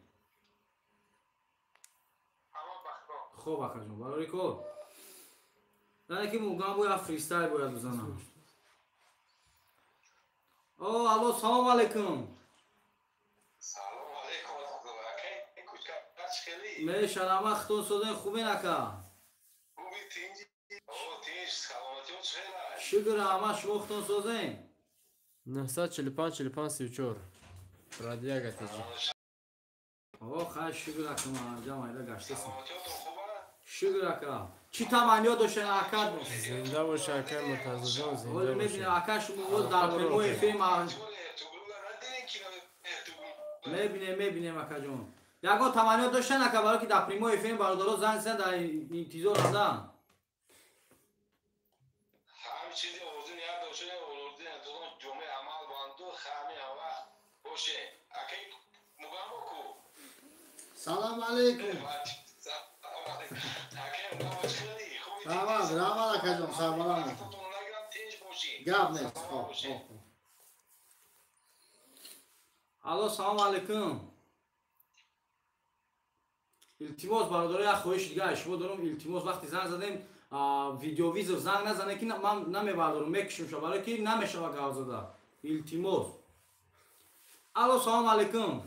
همون بخدا. خوب اکا جون برای کو؟ نه که موگان باید فریستایل باید بزنم. او الو سلام علیکم. سلام علیکم کی کوچکا بچ خیلی. میشه اختون سودن خوبی نکا. خوبی تینجی. او تینج سلامتی اون چهره. شکر همه شما اختون سودن. 945 45 34 رادیو گتیجی. آقا خیلی شکر اکا ما جمع ایده گشته سم. سلامتی اون خوبه. شکر اکا. چی تمنیا داشتن اکا؟ زنده باشه اکای مرتضی جان زنده ولی باشه. میبینه اکا شما در پنوی فیلم میبینیم اکا جون. یکا تمنیا داشتن اکا برای که در پریموی فیلم برادرها زنگ زدن در انتظار هستن. همه چیزی اوزون یاد داشته اوزون دوستان جمعه عمل باندو خامی هوا باشه. اکی مگام بکو. سلام علیکم. رحمت کجان سلام. گاب نیست. الو سلام علیکم. التماس برادرای یک خواهش دیگه شما دارم التماس وقتی زنگ زدیم ویدیو ویزر زنگ نزنه که من نمیبردارم میکشم شما برای که نمیشه و گاو زده التماس. الو سلام علیکم.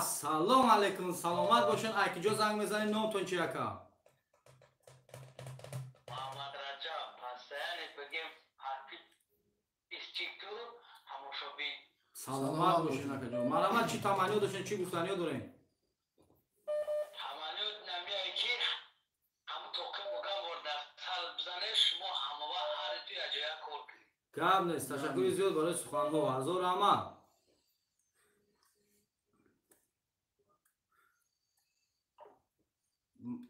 سلام علیکم. سلامت باشین. ای کجا زنگ میزنین نامتون چی اکا؟ محمد رجب پس یعنی بگیم حرفی استیکتو هموشو بی. سلامت باشین اکا جان. مرحمت چی تمنیا داشتین چی گفتنیا دارین؟ همانیو نمیایی که همون توقع مگام برده سال بزنه شما همه با هر توی اجایا کار کنید. گاب نیست. تشکر زیاد برای سخنها. هزار رحمت.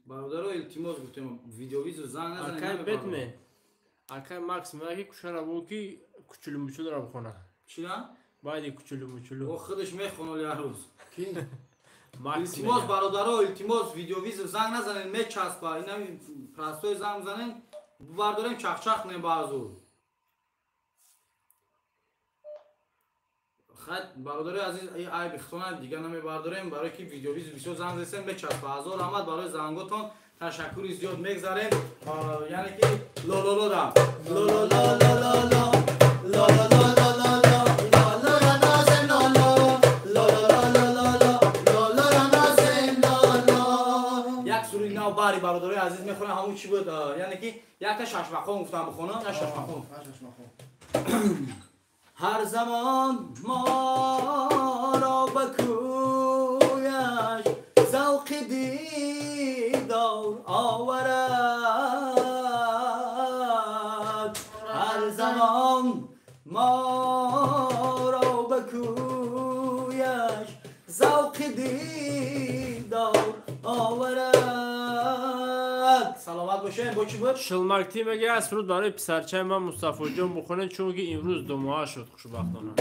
برادرها التماس گفتیم ویدیو ویزو زنگ نزنید. اکای بتمن اکای ماکس میگه کشورا بو کی کوچولو موچولو را بخونه. چی نه؟ باید کوچولو موچولو. او خودش میخونه هر روز. کی؟ ماکس التماس برادرها التماس ویدیو ویزو زنگ نزنید میچسبه. اینا پرستوی زنگ زنین برداریم چخ نیم بازو. خد برادر عزیز ای بخونه دیگه نمیبرداریم برای که ویدیو ویزو بسیار زنگ رسیم بچسبه. هزار رحمت برای زنگاتون. تشکر زیاد میگذاریم. یعنی که لا لا لا را لا لا لا لا لا لا لا لا لا لا لا لا لا لا نازن لا لا لا لا لا لا لا لا لا نازن لا لا. یک سوری نو باری برادر عزیز میخونه همون چی بود؟ یعنی که یک تا ششمخون گفتم بخونه نه ششمخون. هر زمان ما را به کویش ذوق دیدار آورد. هر زمان ما را به کویش ذوق دیدار آورد. سلامت باشین. با چی بود؟ شلمارک تیم میگه از فرود برای پسرچه من مصطفی جان بخونه چون که امروز 2 ماه شد خوشبختانه.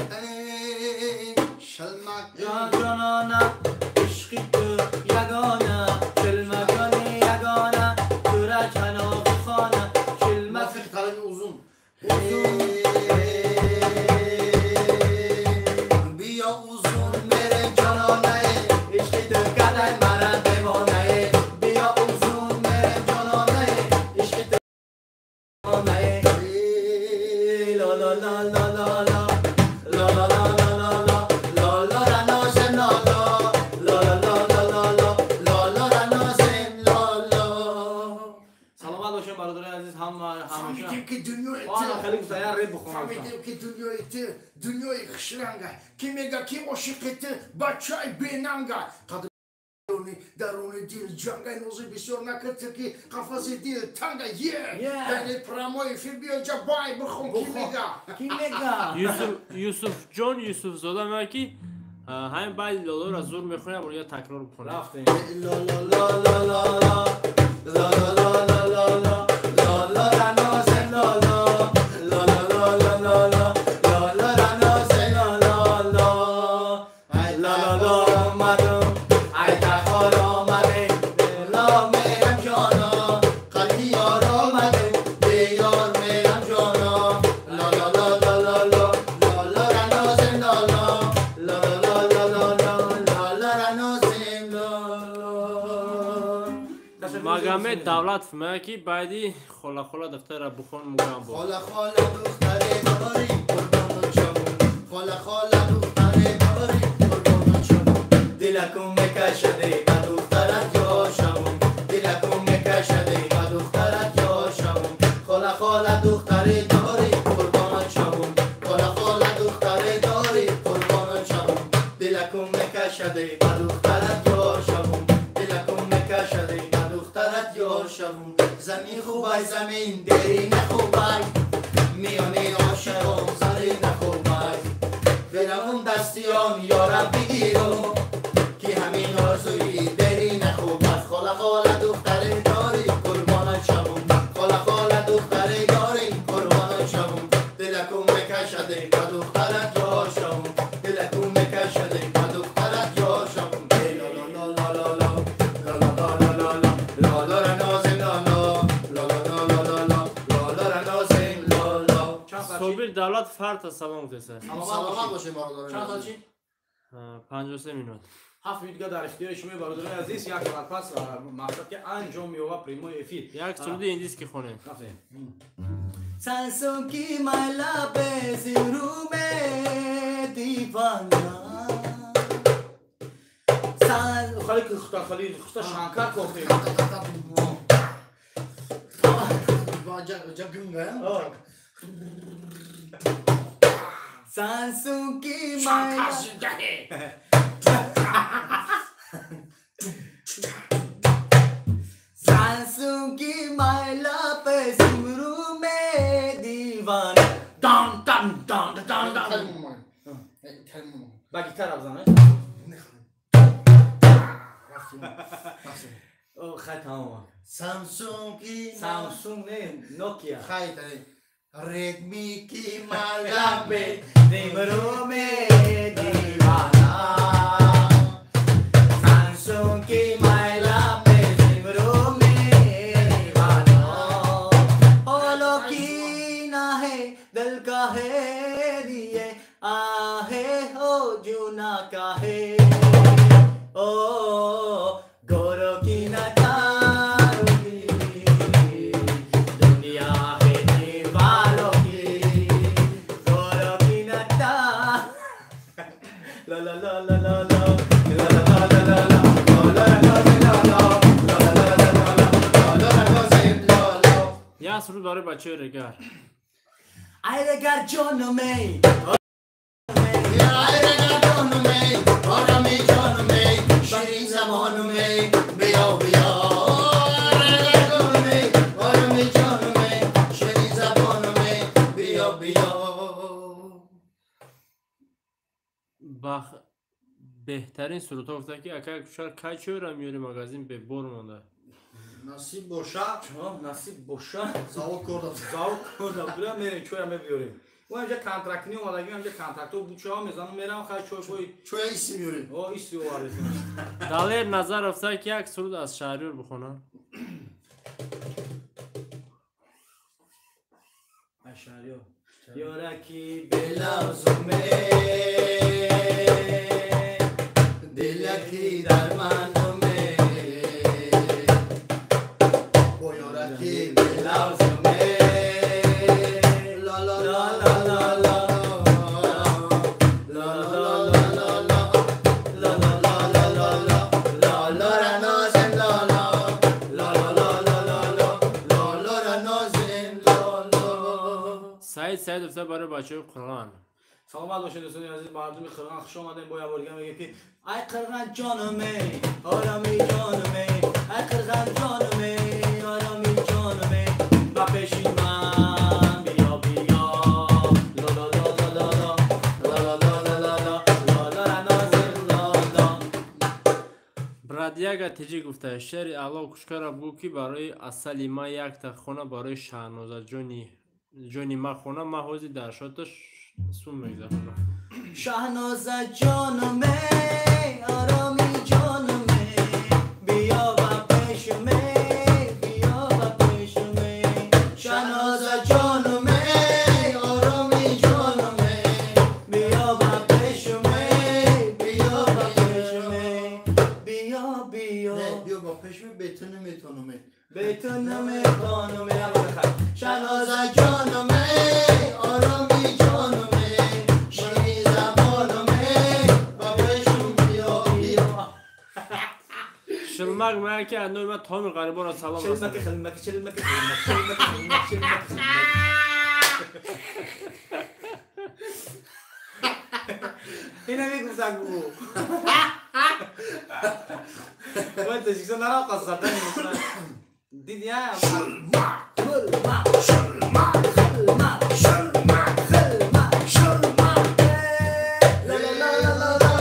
شلمک جان جانانه عشقی تو یگانه شلمکانی یگانه تو را کناف خانه شلمک فکر طلبی uzun. بیا uzun mere canane عشقی تو کدای مرا دیوانه. بیا uzun mere canane عشقی تو دیوانه. لا لا لا لا لا لا لا لا لا فهمیدیم که دنیای خیلی گفتن ری بخونم. فهمیدیم که دنیای خشرنگه. کی میگه کی عاشقته بچه بیننگه. درون دل جنگای نوزی بسیار نکرده که قفص دل تنگه Yeah. در پراموی فیلم بیا اینجا بای بخون کی میگه کی میگه یوسف جان یوسف زاده میگه که همین بعد لالا را زور میخونه یا تکرار بکنه. رفتیم لا لا لا لا لا لا لا لا لا لا لا لا لا را نازن لا لا لا لا لا لا لا لا لا را نازن لا لا لا ای لا لا لا آمدم ای تخار آمده لا میرم جانا قلبی یار آمده بیار میرم جانا لا لا لا لا لا لا لا لا را نازن لا لا لا لا لا لا لا لا لا را نازن لا لا مگامه دولت میگه که بعدی خلا خلا دختر را بخون مگام بود. خاله خاله دختره داری قربان شمون خاله خاله دختره داری قربان شمون دلکم میکشده با دخترت یا شمون دلکم میکشده با دخترت یا شمون خاله خاله دختره داری قربان شمون خاله خاله دختره داری قربان شمون دلکم میکشده با دخترت یا شمون دلکم میکشده با دخترت یا شمون زمین خوبای زمین دری نخوبای میانی عاشقان سری نخوبای برم دستیان یارم بگیرم که همین آرزوی دری نخوبای خاله خاله دختره داری قربان شمون خاله خاله دختره داری قربان شمون دلکم میکشده با دخترت یا شمون دلکم میکشده با دخترت یا شمون لا لا لا لا لا لا لا لا لا لا لا لا را نازن لا لا صوبیر دولت فرد سلام گذاشته. سلامت باشین برادران چند سال چی؟ 53 minut. 7 ویدگاه در اختیار شما برادران عزیز یک ساعت پس مقصد که انجام یابد پریموی افیر یک سرودی اندیس که خونه. رفتیم सांसों की माला पे सिरू में दीवाना خالی که خدا شانکر گفتیم جگنگه सांसों की माला सांसों की माला पे सिमरू में दीवाना دان دان دان دان دان با گیتار بزنه خیلی تمام सांसों की سامسونگ نه نوکیا خیلی रेडमी की माला पे सिमरू में दीवाना सांसों की माला पे सिमरू में दीवाना ओलो की ना है दिल का है दिए आहे हो जुना का है ओ गोरो की ना तारुगी दुनिया है दीवारों की गोरो की ना ला ला ला ला ला ला ला ला ला ला ला یا سرود برای بچه رگر. Ay regar jono me Ay regar jono me Ora mi jono me Shirin zamonu me Biyo biyo Ay regar jono me Ora mi jono me Shirin zamonu me Biyo biyo بهترین سرود ها گفته که اگر کشار کچو را میاری مغازین به بور مانده. نصیب باشه نصیب باشه زاوک کردم زاوک کردم بریم میریم چوی هم بیاریم و اینجا کانترکت اومدگی اینجا کانترکت و بچه ها میزنم میرم خیلی چوی بوی چوی ایسی میوریم او ایستی وارد دالر نظر افته که یک سرود از شهریار بخونه. اشعریو یارکی بلازو me Dilaki darmano me Boyoraki belazo me La la la la la la La la la la la La la la la la la La la la nozem la la La la la la la la La la la nozem la la سعید افته برای بچه قرآن. سلامت باشید دوستان عزیز، مردم قرغن خوش آمدین. با یه میگه که ای قرغن جانمی آرامی جانمی، ای قرغن جانمی آرامی جانمی، با پیشین من بیا بیا لا لا لا لا لا لا لا لا لا لا لا نازل لا لا. برادیاگا تیجی گفته شعر اعلی کشکارا بگو که برای اصلی ما یک تا خونه برای شهنازه جونی ما خونه ما حوزی در شاتش سون میگذارم. شهنازه جانمی آرامی جانمی، بیا با پیشمی بیا با پیشمی، شهنازه جانمی آرامی جانمی، بیا با پیشمی بیا با پیشمی، بیا بیا بیا با پشم بهتون نمیتونم بیتون نمیتونم شهنازه جانم آرامی جانم شیری زبانم با پشم بیا بیا شلمک میگه که اندوی من تمام غریبا را سلام شلمک رسانم. خلمک شلمک خلمک شلمک خلمک اینه میگفتن بگو باید تشکیسان نرا قصدن میکنن دیدی ها خلمک شلمک خلمک شلمک خلمک شلمک لا لا لا لا لا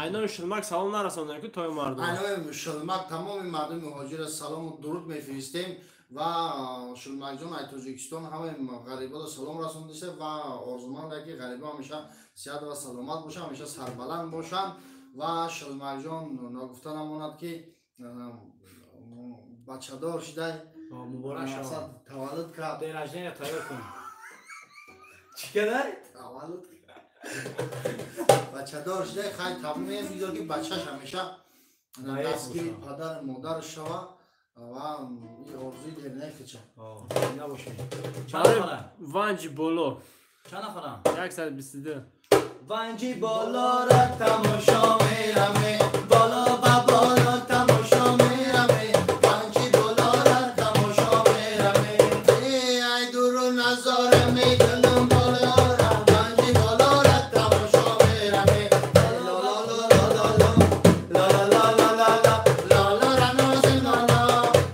اینو شلمک سلام نرسانم که توی مردم. اینو شلمک تمام مردم مهاجر سلام و درود میفرستیم و شلمک جان ای تاجیکستان همه غریبا سلام رسوندیشه و آرزومند که غریبا همیشه صحت و سلامت باشن، همیشه سربلند باشن و شلمک جان نگفته نماند که بچه دار شده مبارک شما تولد کرد دیر اجنه تایید کن چی کده؟ تولد بچه دار شده خیلی تمام میگه که بچهش همیشه دستگیر پدر مادر شوه و این آرزوی دیر نکشه نباشه چند نفره؟ وانجی بولو چند نفره؟ 122. وانجی بالا را تماشا میرمه بالا و بالا تماشا میرمه وانجی بالا را تماشا میرمه ای دور نظاره میکنم بالا را وانجی بالا را تماشا میرمه لا لا لا لا لا لا لا لا لا لا لا لا را نازم لا لا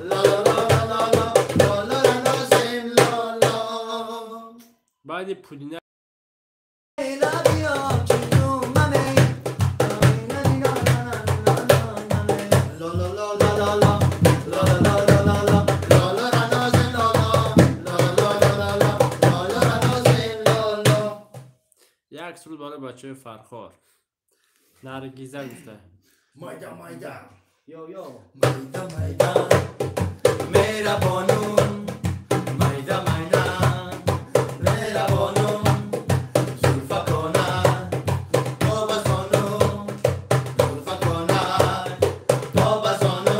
لا لا لا لا لا لا را نازم لا لا بعد پودینه یک سرود برای بچه فرخار نرگیزه گفته مایدا مایدا یو یو مایدا مایدا میرا بانون مایدا مایدا میرا بانون زلفا کنن تو بزانو زلفا کنن تو بزانو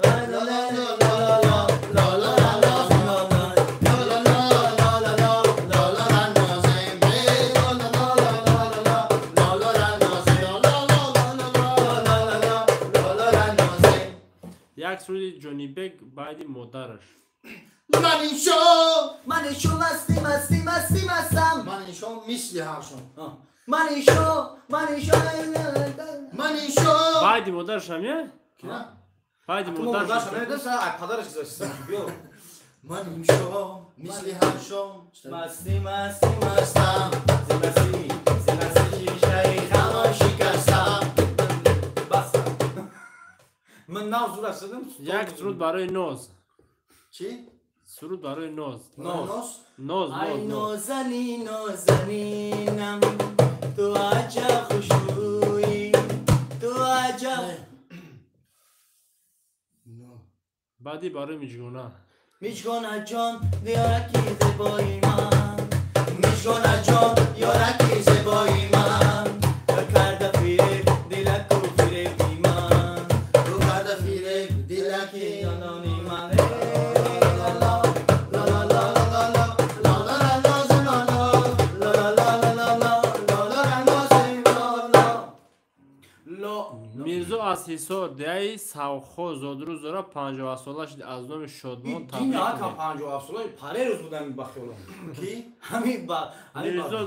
لا لا لا لا لا لا لا یک سرود جونی بگ بعد مادرش منشو مستی مستی مستی مستم منشو مثل هاشون منیشو بعد مادرش همیه؟ نه بعد تو مادرش مرداش همه دست پدرش گذاشتم بیو منشو مثل هاشون مستی مستی مستم مستی مستی شیشه خما شکستم بس من ناز زور استدم یک سرود برای نوز چی؟ سرود برای نوز نوز ای نوز نازنینم تو عجب خوشویی تو عجب بعدی برای میجگونه میشکنه جان دیارکی زبایی من میشکنه جان یارکی زبایی من کرده فیره دیلک و فیره بی من رو کرده فیره دیلکی یانانی من мирзо аз ҳисор деҳаи савхо зодру зора 50 сола шуд аз номи шодмон این ها که 57 ساله پره روز بودن بخیالم کی همین با мирзо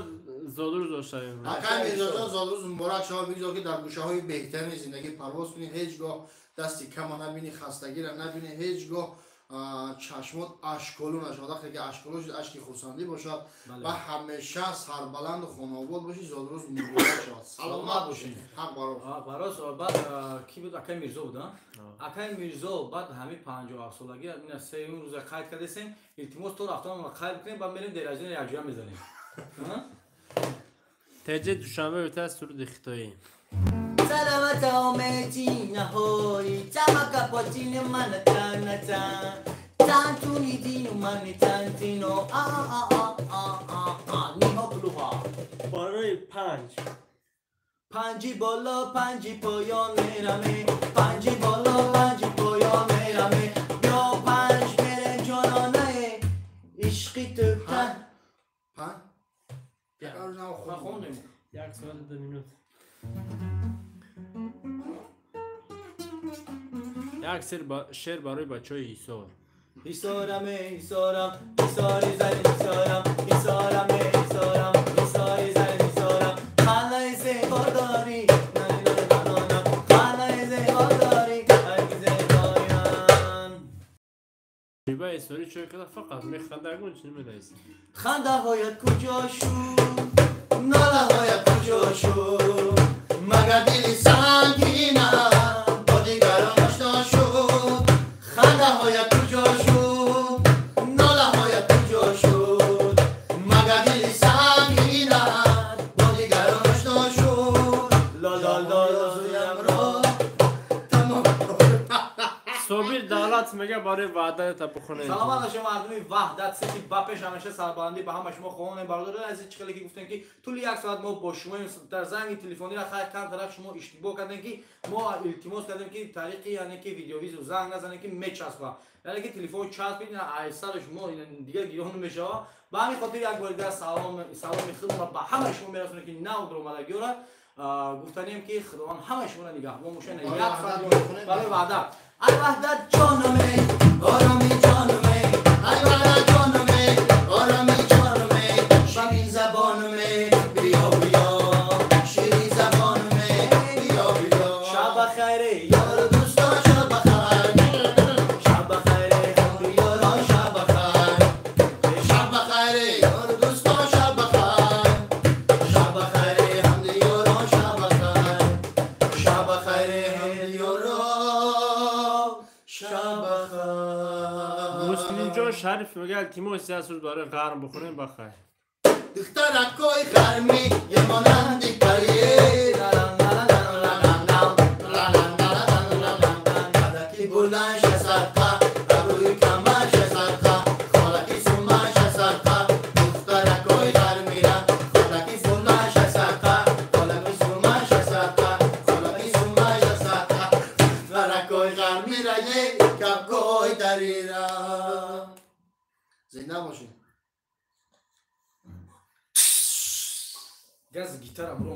зодру зор шавем акай мирзоҷон золрӯз муборак шава бигзор ки дар гӯшаҳои беҳтарини зиндагӣ парвоз кунӣ ҳеҷ гоҳ дасти кама набинӣ хастагира набинӣ ҳеҷ гоҳ чашмот ашколу нашавад вақте ки ашколу шуд ашки хурсандӣ бошад ва ҳамеша сарбаланду хонобод бошӣ золрӯз муборак шавад саломат бошӣ ҳақ барос بعد کی بود акай мирзо буда акай мирзо بعد ҳамин 57 солаги ина сеюм рӯза қайд кардесем илтимос то рафтам қайд бикунем ба мерем деразини якҷоя мезанем теҷе душанбе битаст суруди хитоӣ سلامت آمدی نهایی تما کپاتین من تنتا تنتونی دینو من تنتینو نیها بلوها барои 5 پنجی بالا پنجی پایان میرمه پنجی بالا پنجی پایان میرمه بیا پنج میره جانانه عشقی تو کن خوندیم 1 соат 2 минут як шеър барои бачаҳои ҳисор حسارمه حسارم حساری زن حسارم حسارمه حسارم حساری زن حسارم خلای زیبا داری نانانانانم خلای زیبا داری هرگز پایان риба ҳисорӣ чой када фақат механдагун чӣ намедонистӣ خنده هایت کجا شد ناله هایت کجا شد مگر دل سنگینم با دیگران آشنا شد خنده هایت کجا شد ناله هایت کجا شد مگر دل سنگینم با دیگران آشنا شد لا لا لا لا زویم را تمام собир давлат мега барои ваъдата бихонед саломат бошед мардуми ваҳдат сети бапеш ҳамеша сарбаландӣ ба ҳама шумо хоҳонем бародарон азиз чӣ хеле ки гуфтем ки тӯли як соат мо бо шумоем дар занги телефонира хай кам тараф шумо иштибоҳ кардем ки мо илтимос кардем ки тариқи яъне ки видеовизу занг назанем ки мечаспа яъне ки телефон часпид айсари шумо дигар гиёҳ намешава ба ҳамин хотир як бори дигар саломи худро ба ҳамаи шумо мерасонем ки нав омадагиёра گفتنیم که خداوند همه شما را نگهبان باشه یک ساعت برای وعده ای وحدت جانمه آرامی جانمه ای وحدت جانمه آرامی جانمه شیرین زبانمه بیا بیا شیرین زبانمه بیا بیا شب خیره یار دوستا شب خیر شب خیره هم بیارا شب خیر شب خیره یار دوستا شب خیر شب خیره هم دیارا شب خیر شب خیره هم دیارا муслимҷон шариф мега илтимоси аз рӯз барои ғарм бихонем бахай دخترکای گرمی یه مانندی پریه خالکی بلندش صدقه روی کمرش صدقه خالکی سومش صدقه دخترکای گرمی را خالکی بلندش صدقه خالکی سومش صدقه خالکی سومش صدقه دخترکای گرمی را یه کپگوی داری را زنده باشین gaz gitar abro